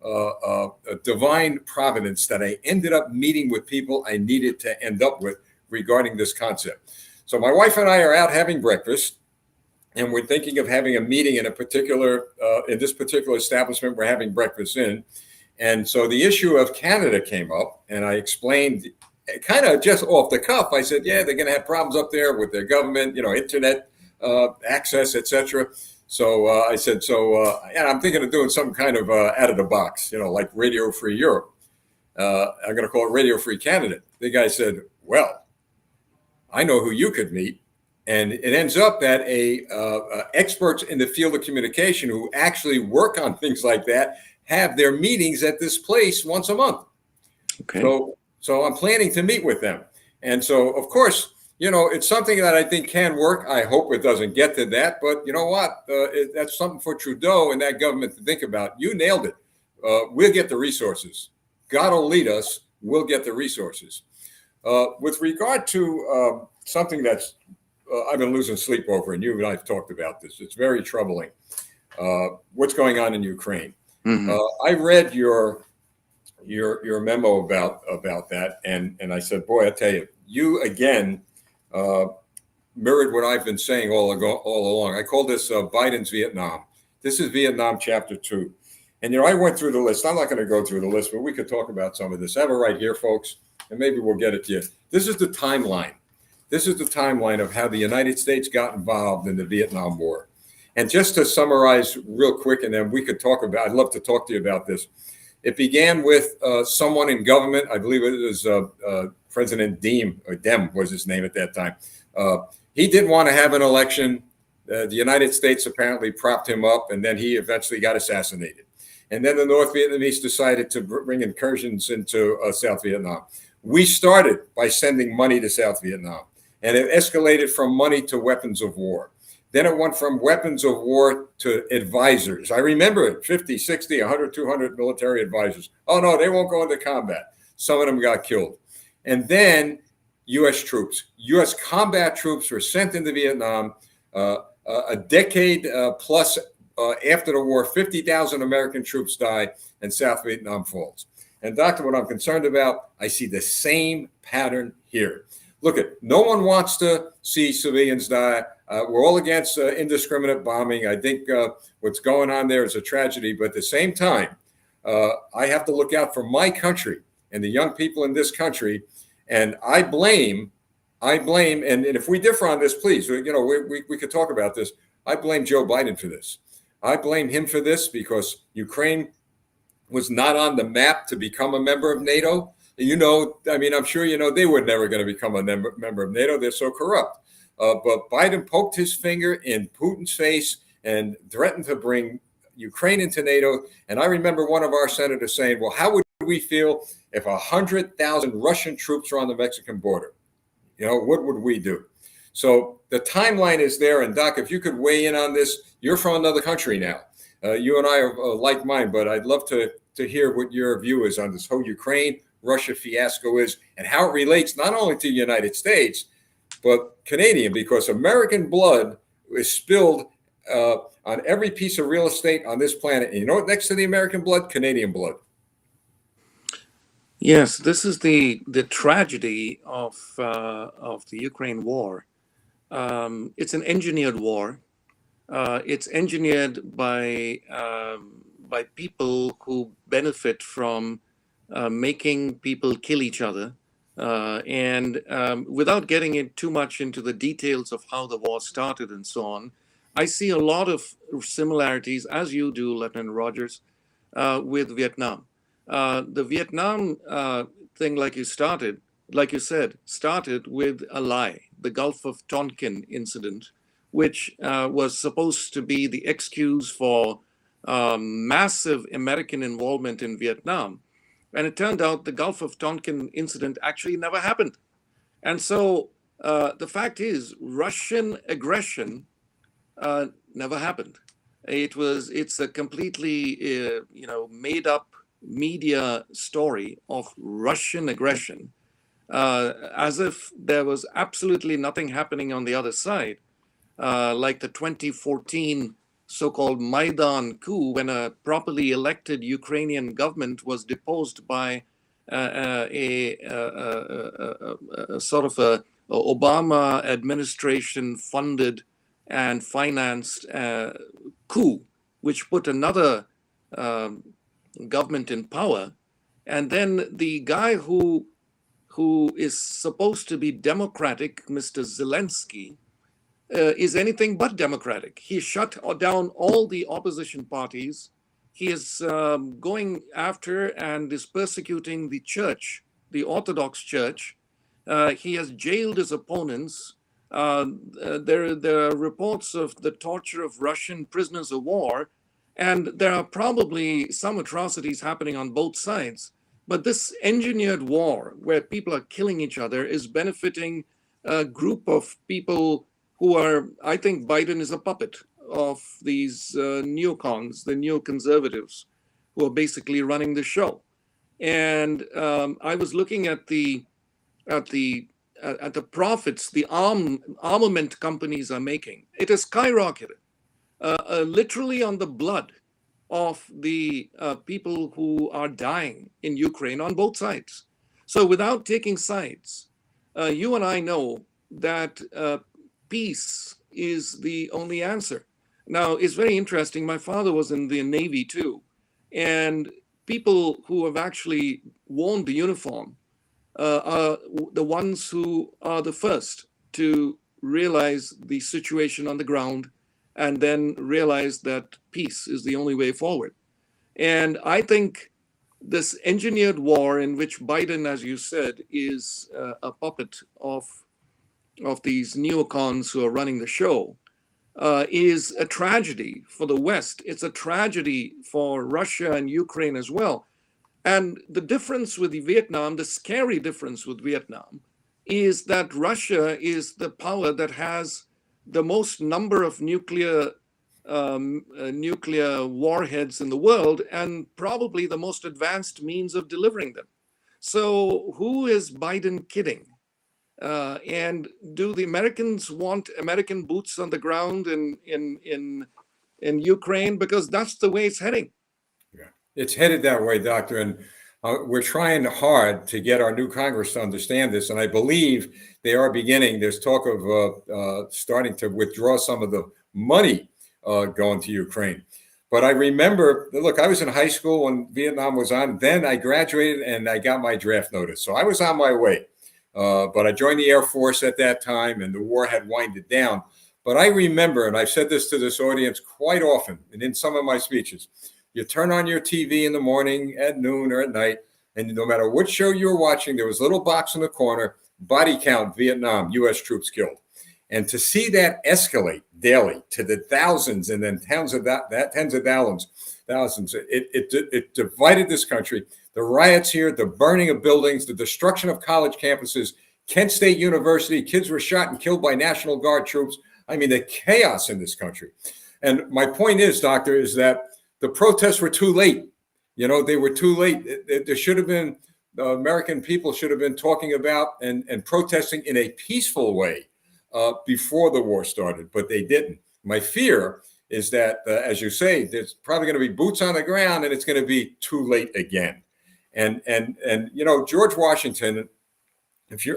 a divine providence that I ended up meeting with people I needed to end up with regarding this concept. So my wife and I are out having breakfast, and we're thinking of having a meeting in this particular establishment we're having breakfast in. And so the issue of Canada came up, and I explained kind of just off the cuff. I said, yeah, they're going to have problems up there with their government, internet access, etc. So I said, and I'm thinking of doing some kind of out of the box, like Radio Free Europe. I'm going to call it Radio Free Canada. The guy said, well, I know who you could meet. And it ends up that experts in the field of communication who actually work on things like that have their meetings at this place once a month. Okay. So I'm planning to meet with them. And so, of course, it's something that I think can work. I hope it doesn't get to that. But you know what? That's something for Trudeau and that government to think about. You nailed it. We'll get the resources. God will lead us. We'll get the resources. With regard to something that's I've been losing sleep over, and you and I have talked about this. It's very troubling. What's going on in Ukraine? Mm-hmm. I read your memo about that, and I said, boy, I tell you, you again mirrored what I've been saying all along. I call this Biden's Vietnam. This is Vietnam Chapter 2. And I went through the list. I'm not going to go through the list, but we could talk about some of this. I have it right here, folks, and maybe we'll get it to you. This is the timeline. This is the timeline of how the United States got involved in the Vietnam War. And just to summarize real quick, and then we could talk about, I'd love to talk to you about this. It began with someone in government. I believe it was President Dem was his name at that time. He didn't want to have an election. The United States apparently propped him up, and then he eventually got assassinated. And then the North Vietnamese decided to bring incursions into South Vietnam. We started by sending money to South Vietnam, and it escalated from money to weapons of war. Then it went from weapons of war to advisors. I remember it, 50, 60, 100, 200 military advisors. Oh, no, they won't go into combat. Some of them got killed. And then U.S. troops, U.S. combat troops were sent into Vietnam. A decade plus after the war, 50,000 American troops died and South Vietnam falls. And Doctor, what I'm concerned about, I see the same pattern here. Look, no one wants to see civilians die. We're all against indiscriminate bombing. I think what's going on there is a tragedy. But at the same time, I have to look out for my country and the young people in this country. And I blame, and if we differ on this, please, we could talk about this. I blame Joe Biden for this. I blame him for this because Ukraine was not on the map to become a member of NATO. I'm sure they were never going to become a member of NATO. They're so corrupt. But Biden poked his finger in Putin's face and threatened to bring Ukraine into NATO. And I remember one of our senators saying, well, how would we feel if 100,000 Russian troops were on the Mexican border? What would we do? So the timeline is there. And Doc, if you could weigh in on this, you're from another country now. You and I are like mine, but I'd love to hear what your view is on this whole Ukraine-Russia fiasco is and how it relates not only to the United States, but Canadian, because American blood is spilled on every piece of real estate on this planet. And you know what? Next to the American blood, Canadian blood. Yes, this is the tragedy of the Ukraine war. It's an engineered war. It's engineered by people who benefit from making people kill each other. And without getting in too much into the details of how the war started and so on, I see a lot of similarities, as you do, Lieutenant Rogers, with Vietnam. The Vietnam thing, like you said, started with a lie, the Gulf of Tonkin incident, which was supposed to be the excuse for massive American involvement in Vietnam. And it turned out the Gulf of Tonkin incident actually never happened. And so the fact is, Russian aggression never happened. It's a completely made up media story of Russian aggression, as if there was absolutely nothing happening on the other side, like the 2014 so-called Maidan coup, when a properly elected Ukrainian government was deposed by a sort of a Obama administration funded and financed coup, which put another government in power. And then the guy who is supposed to be democratic, Mr. Zelensky, is anything but democratic. He shut down all the opposition parties. He is going after and is persecuting the church, the Orthodox Church. He has jailed his opponents. There are reports of the torture of Russian prisoners of war, and there are probably some atrocities happening on both sides. But this engineered war, where people are killing each other, is benefiting a group of people who are, I think Biden is a puppet of these neocons, the neoconservatives, who are basically running the show. And I was looking at the profits the armament companies are making. It has skyrocketed, literally on the blood of the people who are dying in Ukraine on both sides. So without taking sides, you and I know that peace is the only answer. Now, it's very interesting. My father was in the Navy too. And people who have actually worn the uniform are the ones who are the first to realize the situation on the ground and then realize that peace is the only way forward. And I think this engineered war in which Biden, as you said, is a puppet of these neocons who are running the show, is a tragedy for the West. It's a tragedy for Russia and Ukraine as well. And the difference with Vietnam, the scary difference with Vietnam, is that Russia is the power that has the most number of nuclear warheads in the world, and probably the most advanced means of delivering them. So who is Biden kidding? And do the Americans want American boots on the ground in Ukraine? Because that's the way it's heading. Yeah, it's headed that way, Doctor. And we're trying hard to get our new Congress to understand this. And I believe they are beginning. There's talk of starting to withdraw some of the money going to Ukraine. But I remember, look, I was in high school when Vietnam was on. Then I graduated and I got my draft notice. So I was on my way. But I joined the Air Force at that time, and the war had winded down. But I remember, and I've said this to this audience quite often, and in some of my speeches, you turn on your TV in the morning, at noon, or at night, and no matter what show you were watching, there was a little box in the corner, body count, Vietnam, U.S. troops killed. And to see that escalate daily to the thousands and then tens of thousands, it divided this country. The riots here, the burning of buildings, the destruction of college campuses Kent State University, kids were shot and killed by National Guard troops. I mean, the chaos in this country. And my point is, Doctor, is that the protests were too late. You know, they were too late. There should have been, the American people should have been talking about and protesting in a peaceful way before the war started, but they didn't. My fear is that, as you say, there's probably going to be boots on the ground, and it's going to be too late again. And you know, George Washington,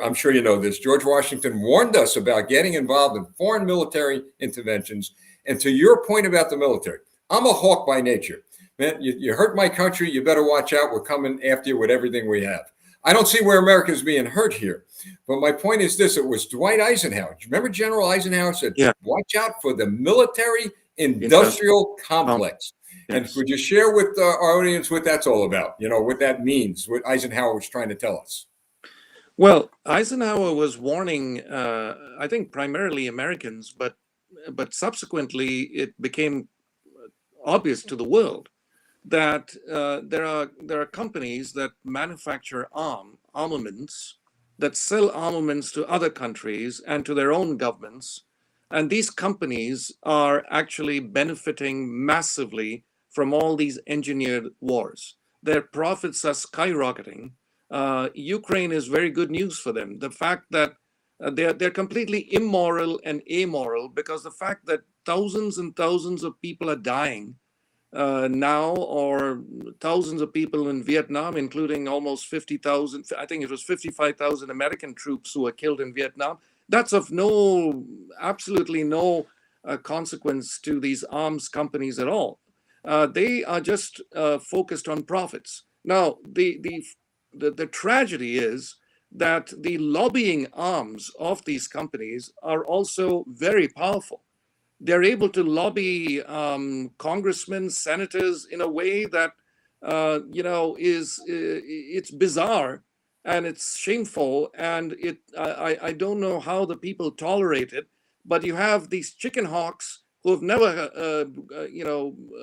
I'm sure you know this, George Washington warned us about getting involved in foreign military interventions. And to your point about the military, I'm a hawk by nature. Man, you hurt my country, you better watch out. We're coming after you with everything we have. I don't see where America is being hurt here. But my point is this, it was Dwight Eisenhower. Do you remember General Eisenhower said, watch out for the military industrial complex. Yes. And would you share with our audience what that's all about? You know, what that means, what Eisenhower was trying to tell us. Well, Eisenhower was warning, I think, primarily Americans, but subsequently it became obvious to the world that there are companies that manufacture armaments, that sell armaments to other countries and to their own governments. And these companies are actually benefiting massively from all these engineered wars. Their profits are skyrocketing. Ukraine is very good news for them. The fact that they're completely immoral and amoral, because the fact that thousands and thousands of people are dying now, or thousands of people in Vietnam, including almost 50,000, I think it was 55,000 American troops who were killed in Vietnam. That's of absolutely no consequence to these arms companies at all. They are just focused on profits. Now, the tragedy is that the lobbying arms of these companies are also very powerful. They're able to lobby congressmen, senators in a way that it's bizarre and it's shameful, and I don't know how the people tolerate it. But you have these chicken hawks who have never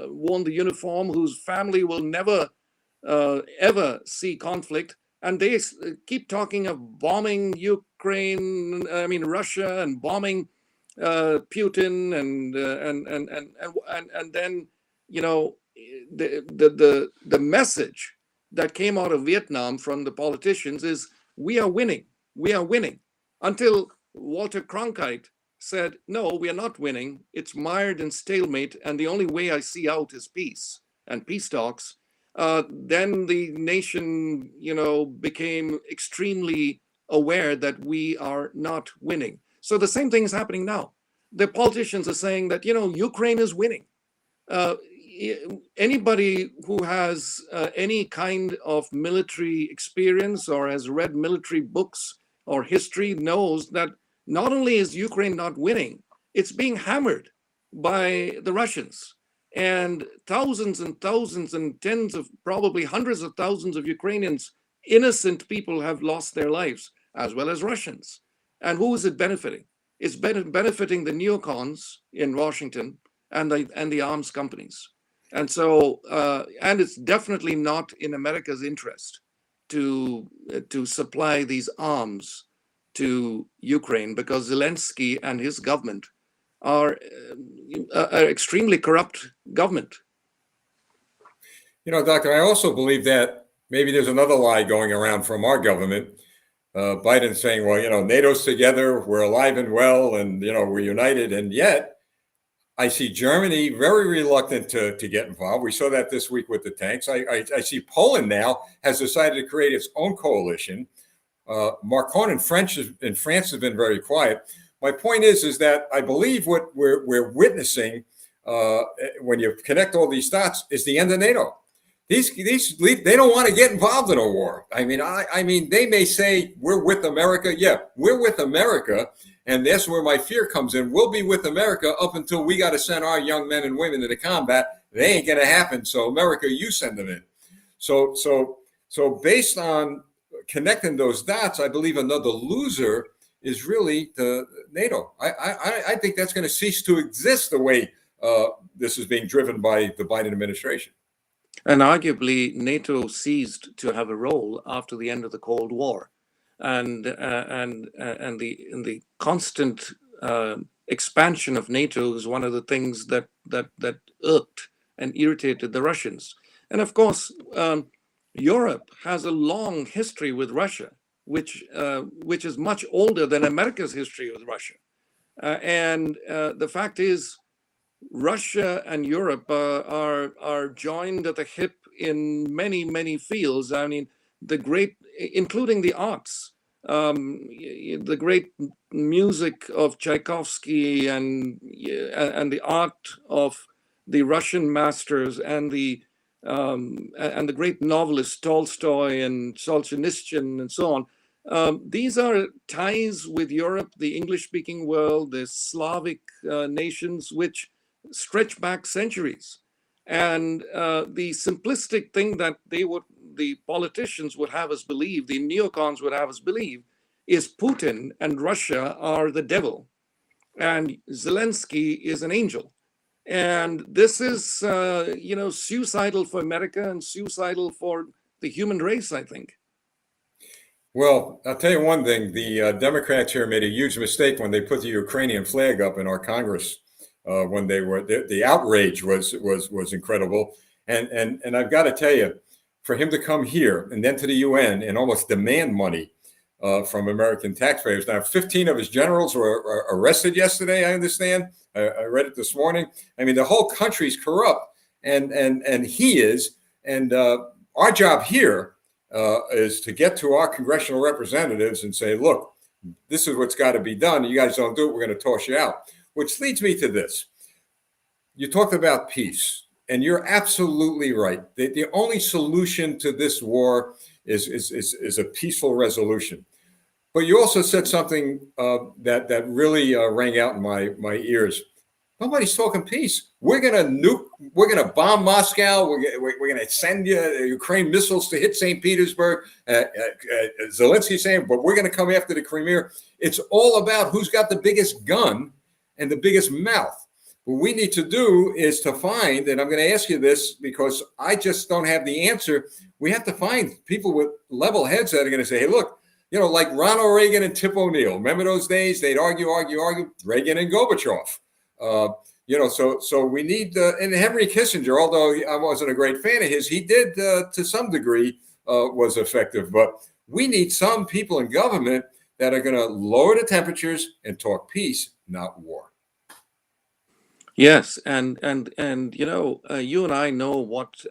worn the uniform, whose family will never ever see conflict, and they keep talking of bombing Russia, and bombing Putin, and then the message that came out of Vietnam from the politicians is, we are winning, until Walter Cronkite said, no, we are not winning. It's mired in stalemate, and the only way I see out is peace and peace talks. Then the nation, became extremely aware that we are not winning. So the same thing is happening now. The politicians are saying that, Ukraine is winning. Anybody who has any kind of military experience or has read military books or history knows that not only is Ukraine not winning, it's being hammered by the Russians. And thousands and thousands and tens of, probably hundreds of thousands of Ukrainians, innocent people, have lost their lives, as well as Russians. And who is it benefiting? It's benefiting the neocons in Washington and the arms companies. And so, and it's definitely not in America's interest to supply these arms to Ukraine, because Zelensky and his government are an extremely corrupt government. Doctor, I also believe that maybe there's another lie going around from our government. Biden saying, well, NATO's together, we're alive and well, and, we're united. And yet I see Germany very reluctant to get involved. We saw that this week with the tanks. I see Poland now has decided to create its own coalition. Macron in France has been very quiet. My point is that I believe what we're witnessing when you connect all these dots is the end of NATO. These they don't want to get involved in a war. I mean, they may say we're with America. Yeah, we're with America, and that's where my fear comes in. We'll be with America up until we got to send our young men and women into combat. They ain't going to happen. So America, you send them in. So based on connecting those dots, I believe another loser is really the NATO. I think that's going to cease to exist the way this is being driven by the Biden administration. And arguably, NATO ceased to have a role after the end of the Cold War. and the constant expansion of NATO is one of the things that irked and irritated the Russians. And of course, Europe has a long history with Russia, which is much older than America's history with Russia. And the fact is, Russia and Europe are joined at the hip in many fields. I mean, including the arts, the great music of Tchaikovsky and the art of the Russian masters and the great novelists Tolstoy and Solzhenitsyn and so on. These are ties with Europe, the English-speaking world, the Slavic nations, which stretch back centuries. And the simplistic thing that the politicians would have us believe, the neocons would have us believe, is Putin and Russia are the devil, and Zelensky is an angel. And this is, suicidal for America and suicidal for the human race, I think. Well, I'll tell you one thing. The Democrats here made a huge mistake when they put the Ukrainian flag up in our Congress. When they were the outrage was incredible, and I've got to tell you, for him to come here and then to the UN and almost demand money from American taxpayers. Now, 15 of his generals were arrested yesterday. I understand. I read it this morning. I mean, the whole country's corrupt, and he is. And our job here is to get to our congressional representatives and say, look, this is what's got to be done. You guys don't do it, we're going to toss you out. Which leads me to this. You talked about peace, and you're absolutely right. The only solution to this war is a peaceful resolution. But you also said something that really rang out in my ears. Nobody's talking peace. We're going to nuke. We're going to bomb Moscow. We're going to send Ukraine missiles to hit St. Petersburg. Zelensky saying, but we're going to come after the Crimea. It's all about who's got the biggest gun and the biggest mouth. What we need to do is to find, and I'm going to ask you this because I just don't have the answer. We have to find people with level heads that are going to say, hey, look, like Ronald Reagan and Tip O'Neill. Remember those days? They'd argue. Reagan and Gorbachev. So we need, and Henry Kissinger, although I wasn't a great fan of his, he did to some degree was effective. But we need some people in government that are going to lower the temperatures and talk peace, not war. Yes, and you and I know what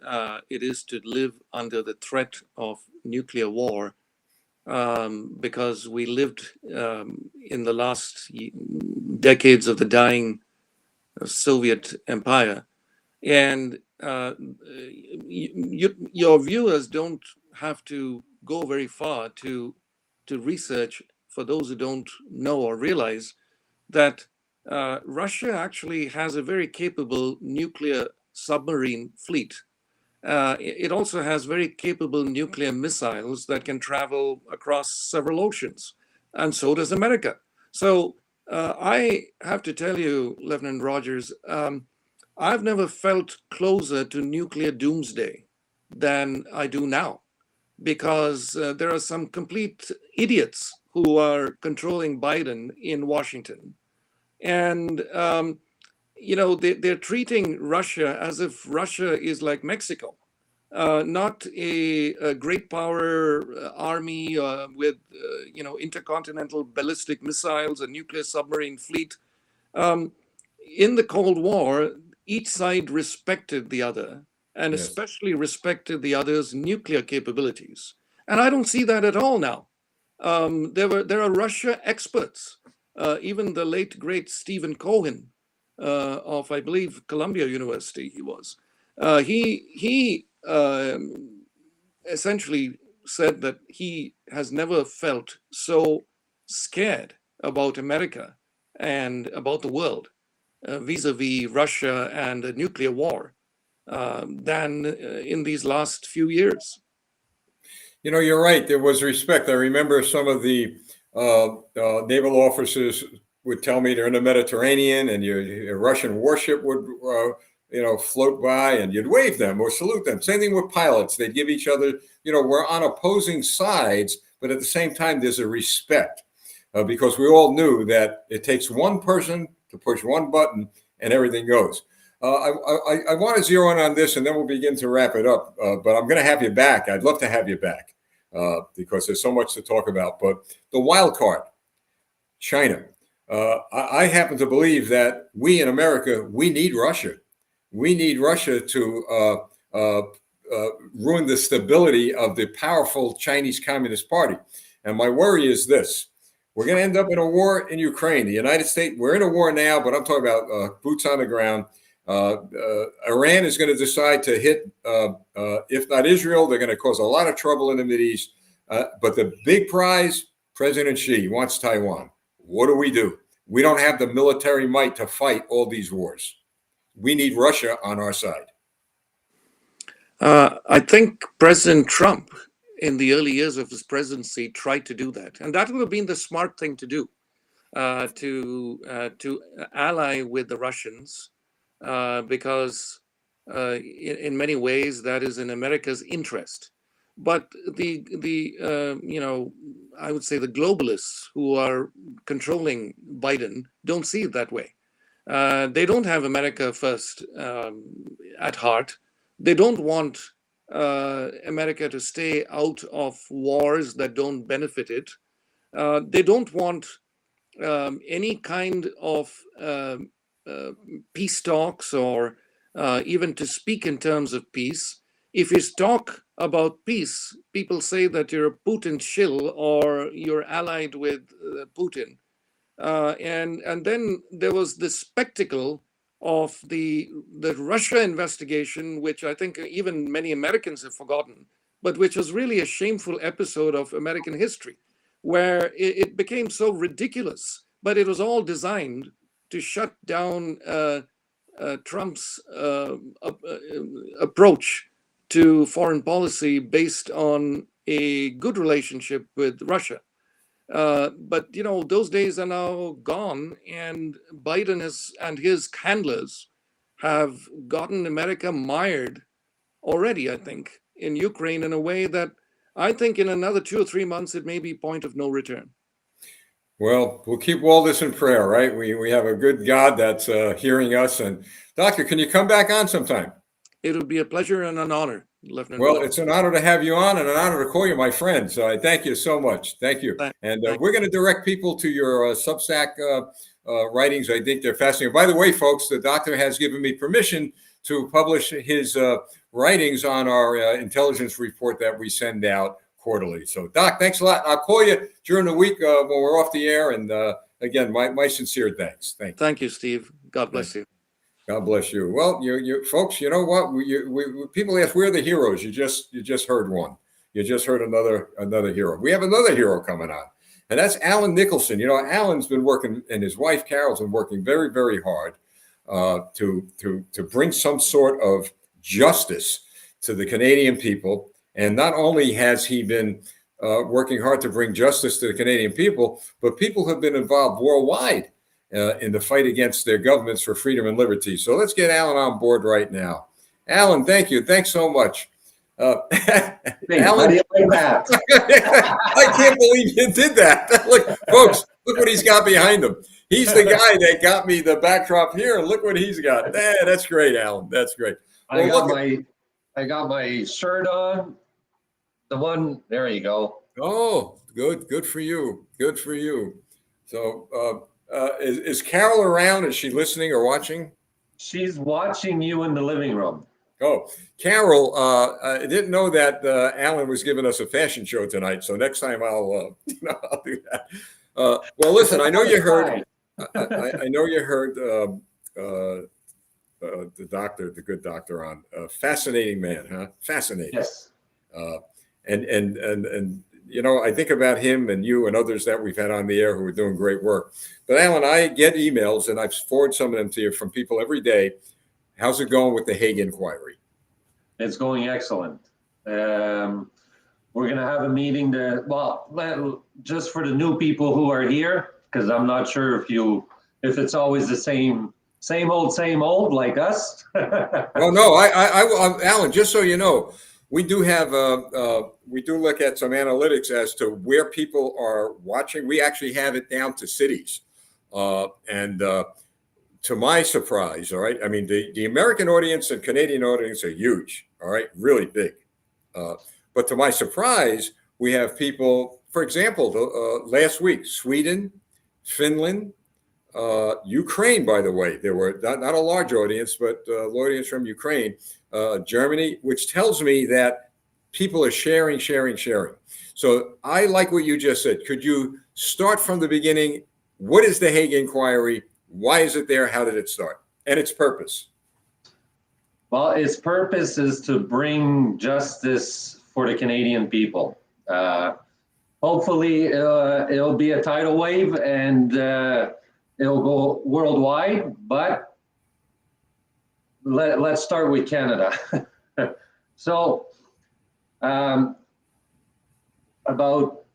it is to live under the threat of nuclear war, because we lived in the last decades of the dying Soviet Empire, and your viewers don't have to go very far to research. For those who don't know or realize that Russia actually has a very capable nuclear submarine fleet. It also has very capable nuclear missiles that can travel across several oceans, and so does America. So I have to tell you, Lieutenant Rogers, I've never felt closer to nuclear doomsday than I do now, because there are some complete idiots who are controlling Biden in Washington. And, they're treating Russia as if Russia is like Mexico, not a great power army with, intercontinental ballistic missiles, a nuclear submarine fleet. In the Cold War, each side respected the other, and Yes. especially respected the other's nuclear capabilities. And I don't see that at all now. There are Russia experts. Even the late, great Stephen Cohen of, I believe, Columbia University, he was. He essentially said that he has never felt so scared about America and about the world vis-a-vis Russia and a nuclear war than in these last few years. You're right. There was respect. I remember some of the naval officers would tell me they're in the Mediterranean and your Russian warship would, float by and you'd wave them or salute them. Same thing with pilots. They'd give each other, we're on opposing sides, but at the same time, there's a respect because we all knew that it takes one person to push one button and everything goes. I want to zero in on this, and then we'll begin to wrap it up. But I'm going to have you back. I'd love to have you back because there's so much to talk about. But the wild card, China. I happen to believe that we in America, we need Russia. We need Russia to ruin the stability of the powerful Chinese Communist Party. And my worry is this. We're going to end up in a war in Ukraine. The United States, we're in a war now, but I'm talking about boots on the ground. Iran is going to decide to hit, if not Israel, they're going to cause a lot of trouble in the Mideast. But the big prize, President Xi wants Taiwan. What do? We don't have the military might to fight all these wars. We need Russia on our side. I think President Trump, in the early years of his presidency, tried to do that. And that would have been the smart thing to do, to ally with the Russians, because in many ways that is in America's interest. But I would say the globalists who are controlling Biden don't see it that way. They don't have America first at heart. They don't want America to stay out of wars that don't benefit it. They don't want any kind of peace talks or even to speak in terms of peace. If you talk about peace, people say that you're a Putin shill or you're allied with Putin. And then there was this spectacle of the Russia investigation, which I think even many Americans have forgotten, but which was really a shameful episode of American history, where it became so ridiculous, but it was all designed to shut down Trump's approach to foreign policy based on a good relationship with Russia. But those days are now gone, and Biden and his handlers have gotten America mired already, I think, in Ukraine in a way that I think in another 2 or 3 months, it may be point of no return. Well, we'll keep all this in prayer, right? We have a good God that's hearing us. And Doctor, can you come back on sometime? It would be a pleasure and an honor, Lieutenant. Well, it's an honor to have you on and an honor to call you my friend. So I thank you so much. Thank you. And we're going to direct people to your Substack writings. I think they're fascinating. By the way, folks, the doctor has given me permission to publish his writings on our intelligence report that we send out quarterly. So, Doc, thanks a lot. I'll call you during the week when we're off the air. And again, my sincere thanks. Thank you. Thank you, Steve. God bless you. God bless you. Well, you folks, you know what? People ask, we're the heroes. You just heard one. You just heard another hero. We have another hero coming on, and that's Alan Nicholson. Alan's been working, and his wife Carol's been working very, very hard to bring some sort of justice to the Canadian people. And not only has he been working hard to bring justice to the Canadian people, but people have been involved worldwide in the fight against their governments for freedom and liberty. So let's get Alan on board right now. Alan, thank you. Thanks so much. Alan, I can't believe you did that. Look, folks, look what he's got behind him. He's the guy that got me the backdrop here. And look what he's got. That's great, Alan. That's great. Well, I got my shirt on. The one, there you go. Oh, good. Good for you. Good for you. So, is Carol around? Is she listening or watching? She's watching you in the living room. Oh, Carol, I didn't know that Alan was giving us a fashion show tonight. So next time I'll do that. Well, listen, I know you heard. I know you heard the doctor, the good doctor, on fascinating man, huh? Fascinating. Yes. And I think about him and you and others that we've had on the air who are doing great work. But Alan, I get emails, and I've forwarded some of them to you from people every day. How's it going with the Hague inquiry? It's going excellent. We're going to have a meeting just for the new people who are here, because I'm not sure if it's always the same old like us. Well, no, I Alan, just so you know, we do have we do look at some analytics as to where people are watching. We actually have it down to cities, and to my surprise, all right. I mean, the American audience and Canadian audience are huge, all right, really big. But to my surprise, we have people. For example, last week, Sweden, Finland, Ukraine, by the way, there were not a large audience, but audience from Ukraine, Germany, which tells me that people are sharing. So I like what you just said. Could you start from the beginning? What is the Hague Inquiry? Why is it there? How did it start? And its purpose? Well, its purpose is to bring justice for the Canadian people. Hopefully, it'll be a tidal wave and it'll go worldwide, but let's start with Canada. So, about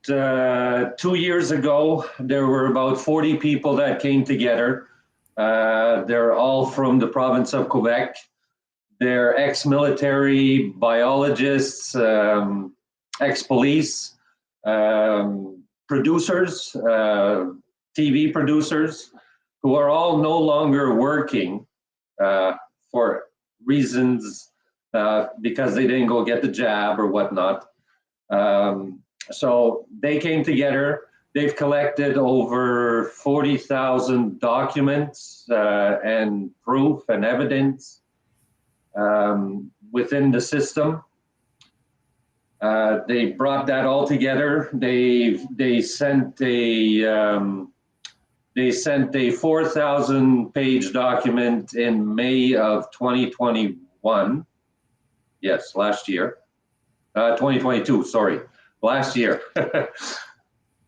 2 years ago, there were about 40 people that came together. They're all from the province of Quebec. They're ex-military, biologists, ex-police, producers, TV producers, who are all no longer working for reasons because they didn't go get the jab or whatnot. So they came together. They've collected over 40,000 documents and proof and evidence within the system. They brought that all together. They sent a 4,000-page document in May of 2021. Yes, last year. 2022. Sorry, last year.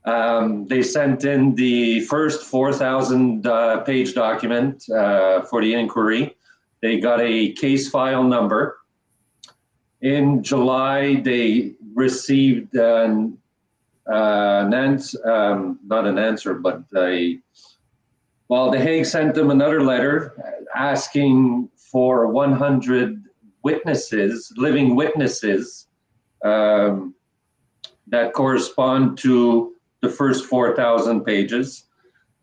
They sent in the first 4,000-page document for the inquiry. They got a case file number. In July, they received not an answer, but the Hague sent them another letter asking for 100 witnesses, living witnesses, that correspond to the first 4,000 pages.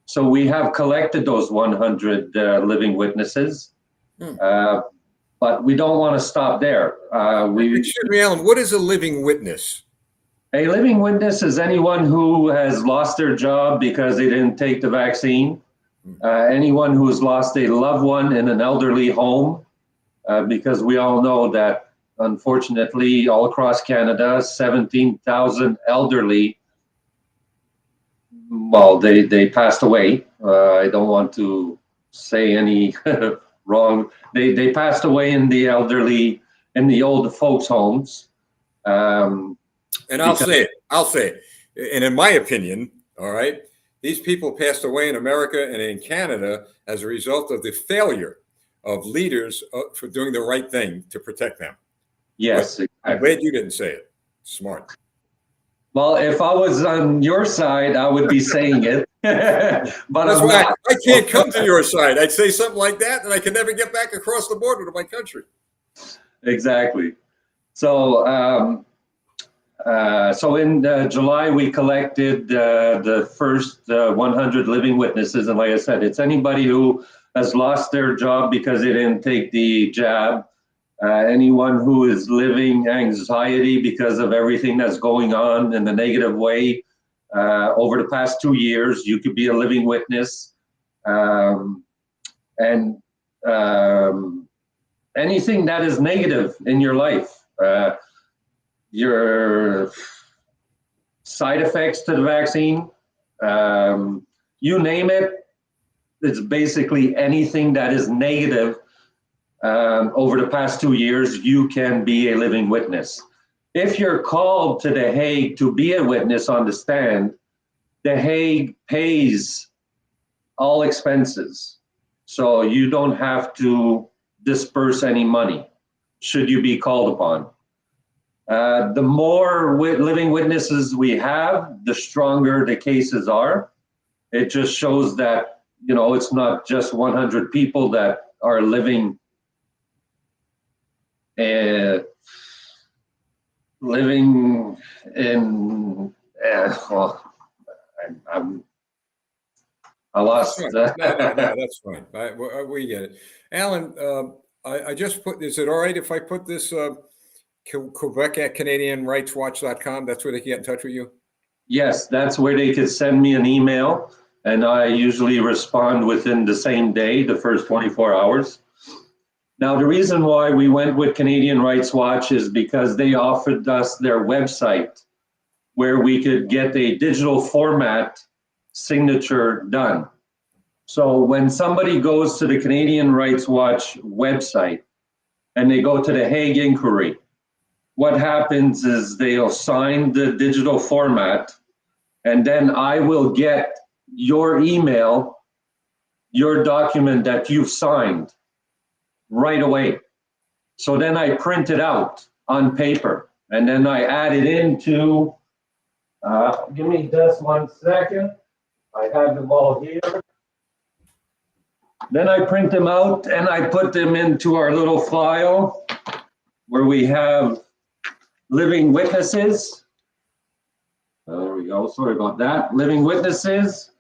So we have collected those 100 living witnesses. But we don't want to stop there. Excuse me, Alan, what is a living witness? A living witness is anyone who has lost their job because they didn't take the vaccine. Anyone who has lost a loved one in an elderly home, because we all know that, unfortunately, all across Canada, 17,000 elderly, well, they passed away. I don't want to say any wrong. They passed away in the elderly, in the old folks' homes. And I'll say it. And in my opinion, all right, these people passed away in America and in Canada as a result of the failure of leaders for doing the right thing to protect them. Yes. But I'm glad you didn't say it. Smart. Well, if I was on your side, I would be saying it. But that's I'm why not. I can't come to your side. I'd say something like that, and I can never get back across the border to my country. Exactly. So, in July, we collected the first 100 living witnesses. And like I said, it's anybody who has lost their job because they didn't take the jab. Anyone who is living anxiety because of everything that's going on in the negative way over the past 2 years, you could be a living witness. And anything that is negative in your life, your side effects to the vaccine, you name it, it's basically anything that is negative. Over the past 2 years, you can be a living witness. If you're called to The Hague to be a witness on the stand, The Hague pays all expenses. So you don't have to disperse any money should you be called upon. The more living witnesses we have, the stronger the cases are. It just shows that, it's not just 100 people that are living living in, well, I'm I lost. No, that's fine. We get it. Alan, I just put, is it all right if I put this Quebec at CanadianRightsWatch.com? That's where they can get in touch with you? Yes, that's where they could send me an email, and I usually respond within the same day, the first 24 hours. Now, the reason why we went with Canadian Rights Watch is because they offered us their website where we could get a digital format signature done. So when somebody goes to the Canadian Rights Watch website and they go to the Hague Inquiry, what happens is they'll sign the digital format, and then I will get your email, your document that you've signed right away. So then I print it out on paper, and then I add it into, give me just 1 second. I have them all here. Then I print them out and I put them into our little file where we have living witnesses. There we go. Sorry about that. Living witnesses.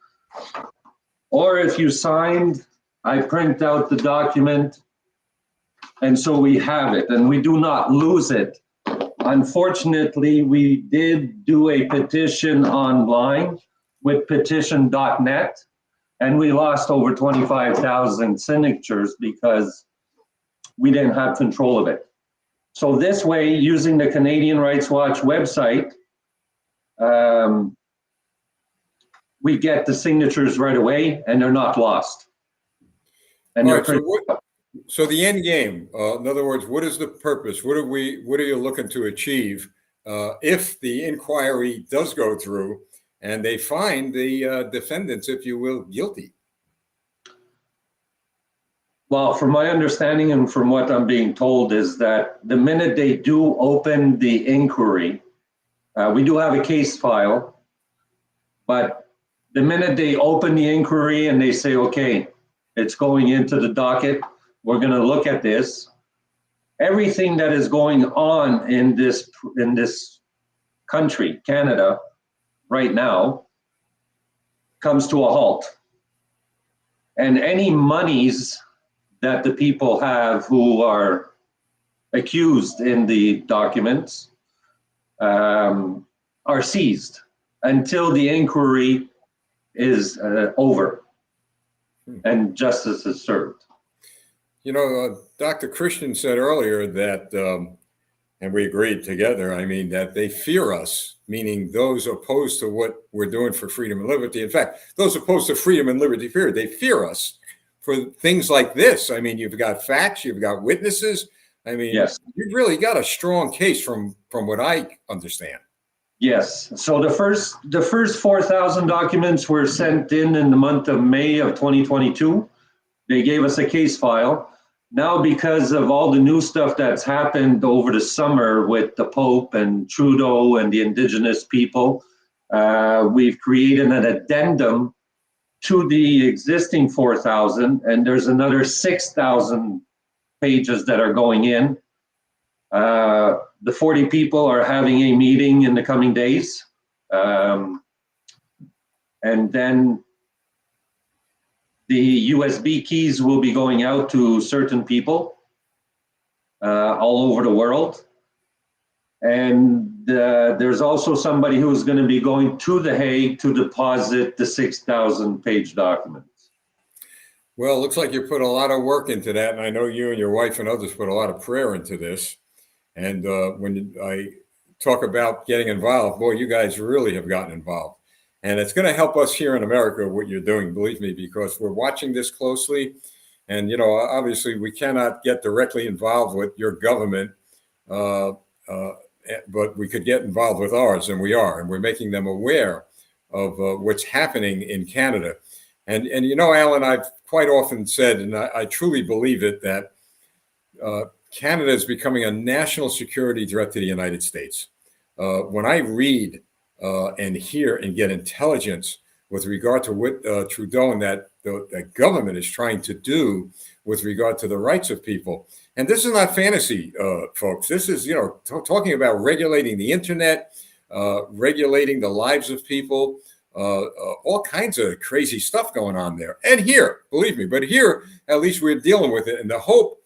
Or if you signed, I print out the document. And so we have it and we do not lose it. Unfortunately, we did do a petition online with petition.net, and we lost over 25,000 signatures because we didn't have control of it. So this way, using the Canadian Rights Watch website, we get the signatures right away and they're not lost. And All right, so the end game, in other words, what is the purpose? What are you looking to achieve if the inquiry does go through and they find the defendants, if you will, guilty? Well, from my understanding and from what I'm being told is that the minute they do open the inquiry, we do have a case file, but the minute they open the inquiry and they say, okay, it's going into the docket, we're going to look at this, everything that is going on in this country, Canada, right now, comes to a halt. And any monies that the people have who are accused in the documents are seized until the inquiry is over and justice is served. You know, Dr. Christian said earlier that, and we agreed together, I mean, that they fear us, meaning those opposed to what we're doing for freedom and liberty. In fact, those opposed to freedom and liberty period, they fear us for things like this. I mean, you've got facts, you've got witnesses. I mean, yes, you've really got a strong case from what I understand. Yes. So the first 4,000 documents were sent in the month of May of 2022. They gave us a case file. Now, because of all the new stuff that's happened over the summer with the Pope and Trudeau and the Indigenous people, we've created an addendum to the existing 4,000, and there's another 6,000 pages that are going in. The 40 people are having a meeting in the coming days. And then the USB keys will be going out to certain people all over the world. And there's also somebody who's going to be going to The Hague to deposit the 6,000 page documents. Well, it looks like you put a lot of work into that. And I know you and your wife and others put a lot of prayer into this. And when I talk about getting involved, boy, you guys really have gotten involved. And it's going to help us here in America, what you're doing, believe me, because we're watching this closely. And, you know, obviously we cannot get directly involved with your government, but we could get involved with ours, and we are. And we're making them aware of what's happening in Canada. And you know, Alan, I've quite often said, and I truly believe it, that Canada is becoming a national security threat to the United States. When I read and hear and get intelligence with regard to what Trudeau and that government is trying to do with regard to the rights of people. And this is not fantasy, folks. This is, talking about regulating the internet, regulating the lives of people, all kinds of crazy stuff going on there. And here, believe me, but here, at least we're dealing with it. And the hope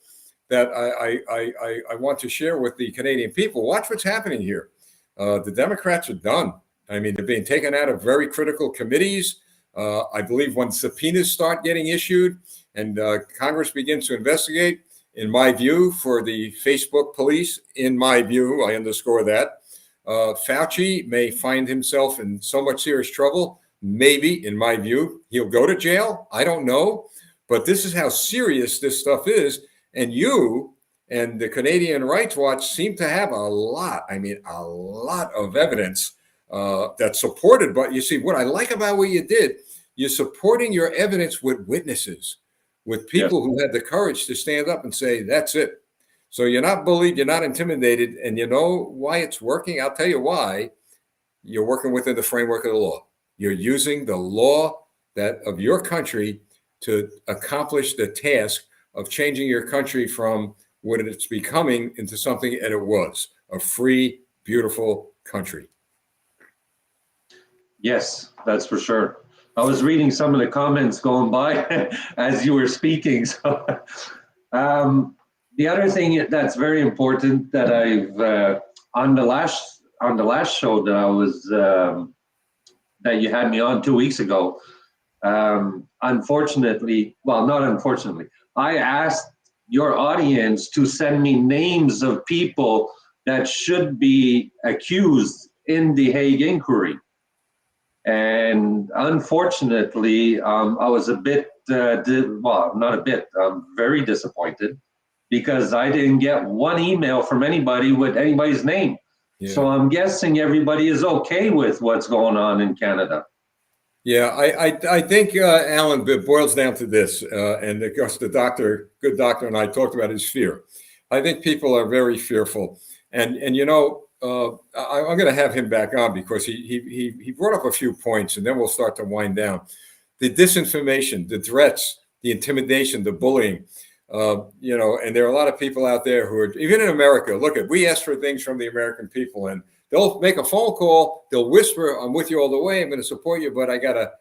that I want to share with the Canadian people, watch what's happening here. The Democrats are done. I mean, they're being taken out of very critical committees. I believe when subpoenas start getting issued and Congress begins to investigate, in my view, for the Facebook police, in my view, I underscore that, Fauci may find himself in so much serious trouble. Maybe, in my view, he'll go to jail. I don't know. But this is how serious this stuff is. And you and the Canadian Rights Watch seem to have a lot of evidence that's supported. But you see, what I like about what you did, you're supporting your evidence with witnesses, with people who had the courage to stand up and say, that's it. So you're not bullied, you're not intimidated, and you know why it's working? I'll tell you why. You're working within the framework of the law. You're using the law that of your country to accomplish the task of changing your country from what it's becoming into something that it was, a free, beautiful country. Yes, that's for sure. I was reading some of the comments going by as you were speaking. So, the other thing that's very important that I've on the last show that I was that you had me on 2 weeks ago. Unfortunately, well, not unfortunately, I asked your audience to send me names of people that should be accused in the Hague inquiry. And unfortunately, I was a bit, not a bit, I'm very disappointed because I didn't get one email from anybody with anybody's name. Yeah. So I'm guessing everybody is okay with what's going on in Canada. Yeah, I think, Alan, it boils down to this, and of course the good doctor and I talked about his fear. I think people are very fearful. And I'm going to have him back on because he brought up a few points, and then we'll start to wind down. The disinformation, the threats, the intimidation, the bullying, and there are a lot of people out there who are, even in America, we ask for things from the American people, and they'll make a phone call, they'll whisper, I'm with you all the way, I'm going to support you, but I got to,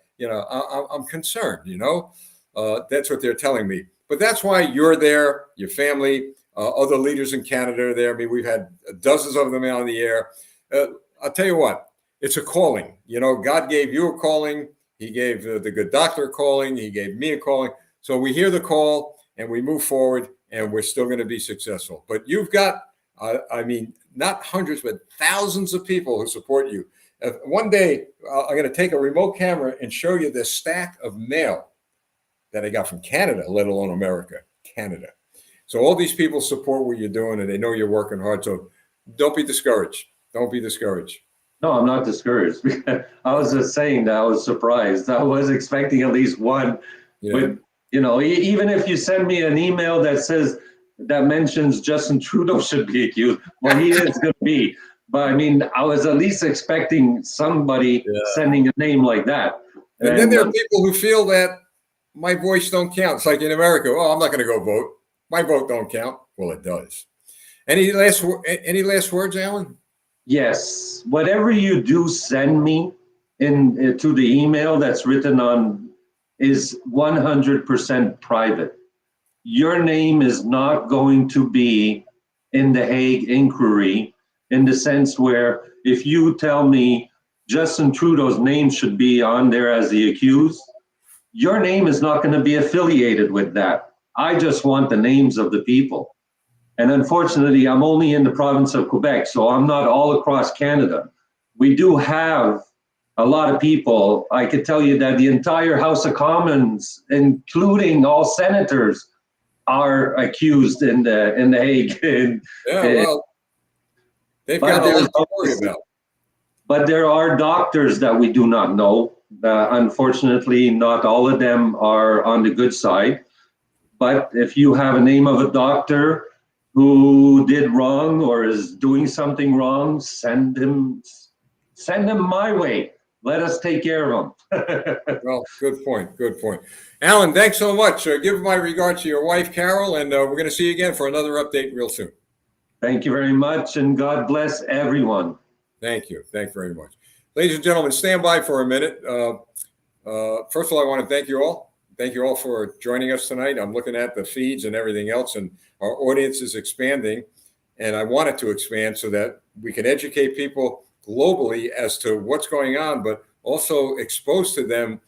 I'm concerned, that's what they're telling me. But that's why you're there, your family, other leaders in Canada are there. I mean, we've had dozens of them out on the air. I'll tell you what, it's a calling. God gave you a calling. He gave the good doctor a calling. He gave me a calling. So we hear the call and we move forward, and we're still going to be successful. But you've got, not hundreds, but thousands of people who support you. One day, I'm going to take a remote camera and show you the stack of mail that I got from Canada, let alone America, Canada. So all these people support what you're doing, and they know you're working hard. So don't be discouraged. Don't be discouraged. No, I'm not discouraged. I was just saying that I was surprised. I was expecting at least one. Yeah. With, even if you send me an email that mentions Justin Trudeau should be accused, well, he is going to be. But I was at least expecting somebody sending a name like that. And then there are people who feel that my voice don't count. It's like in America, I'm not going to go vote. My vote don't count. Well, it does. Any last words, Alan? Yes. Whatever you do send me to the email that's written on is 100% private. Your name is not going to be in the Hague inquiry in the sense where if you tell me Justin Trudeau's name should be on there as the accused, your name is not going to be affiliated with that. I just want the names of the people. And unfortunately, I'm only in the province of Quebec, so I'm not all across Canada. We do have a lot of people. I could tell you that the entire House of Commons, including all senators, are accused in the Hague. They've got a lot to worry about. But there are doctors that we do not know. Unfortunately, not all of them are on the good side. But if you have a name of a doctor who did wrong or is doing something wrong, send them my way. let us take care of them. Well, good point. Good point. Alan, thanks so much. Give my regards to your wife, Carol, and we're going to see you again for another update real soon. Thank you very much, and God bless everyone. Thank you. Thank you very much. Ladies and gentlemen, stand by for a minute. First of all, I want to thank you all. Thank you all for joining us tonight. I'm looking at the feeds and everything else, and our audience is expanding. And I want it to expand so that we can educate people globally as to what's going on, but also expose to them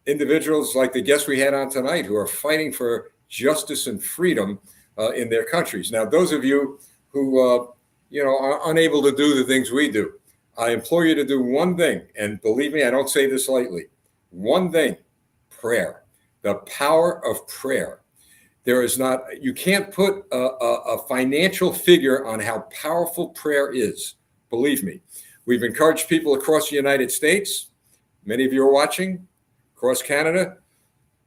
individuals like the guests we had on tonight who are fighting for justice and freedom in their countries. Now, those of you who are unable to do the things we do, I implore you to do one thing, and believe me, I don't say this lightly. One thing: prayer. The power of prayer. There is not, you can't put a financial figure on how powerful prayer is. Believe me. We've encouraged people across the United States. Many of you are watching, across Canada.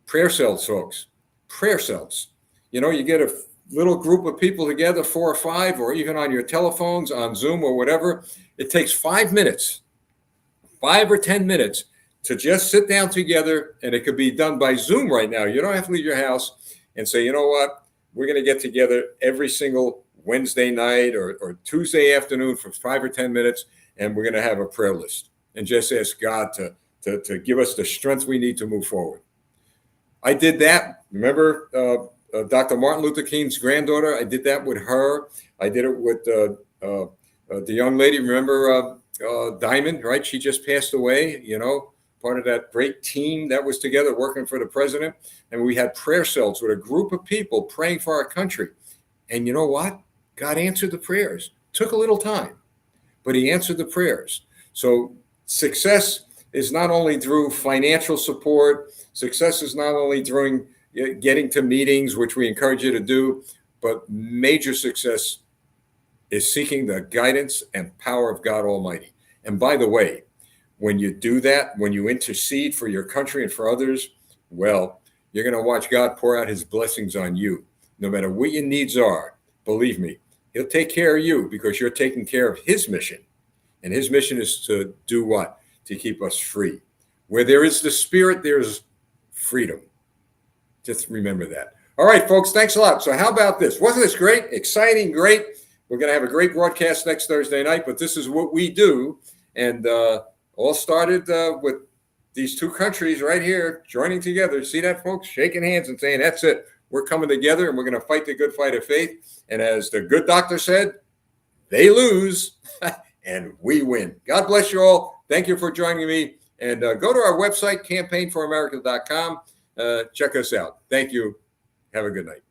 Prayer cells, folks. Prayer cells. You get a little group of people together, 4 or 5, or even on your telephones, on Zoom or whatever. It takes 5 minutes, 5 or 10 minutes to just sit down together, and it could be done by Zoom right now. You don't have to leave your house and say, you know what, we're going to get together every single Wednesday night or Tuesday afternoon for 5 or 10 minutes, and we're going to have a prayer list and just ask God to give us the strength we need to move forward. I did that. Remember Dr. Martin Luther King's granddaughter? I did that with her. I did it with the young lady. Remember Diamond, right? She just passed away, part of that great team that was together working for the president. And we had prayer cells with a group of people praying for our country. And you know what? God answered the prayers. Took a little time, but he answered the prayers. So success is not only through financial support. Success is not only through getting to meetings, which we encourage you to do, but major success is seeking the guidance and power of God Almighty. And by the way, when you do that, when you intercede for your country and for others, well, you're going to watch God pour out his blessings on you. No matter what your needs are, believe me, he'll take care of you because you're taking care of his mission. And his mission is to do what? To keep us free. Where there is the Spirit, there's freedom. Just remember that. All right, folks, thanks a lot. So how about this? Wasn't this great? Exciting, great. We're going to have a great broadcast next Thursday night, but this is what we do. And all started with these two countries right here joining together. See that, folks? Shaking hands and saying, that's it. We're coming together and we're going to fight the good fight of faith. And as the good doctor said, they lose and we win. God bless you all. Thank you for joining me. And go to our website, campaignforamerica.com. Check us out. Thank you. Have a good night.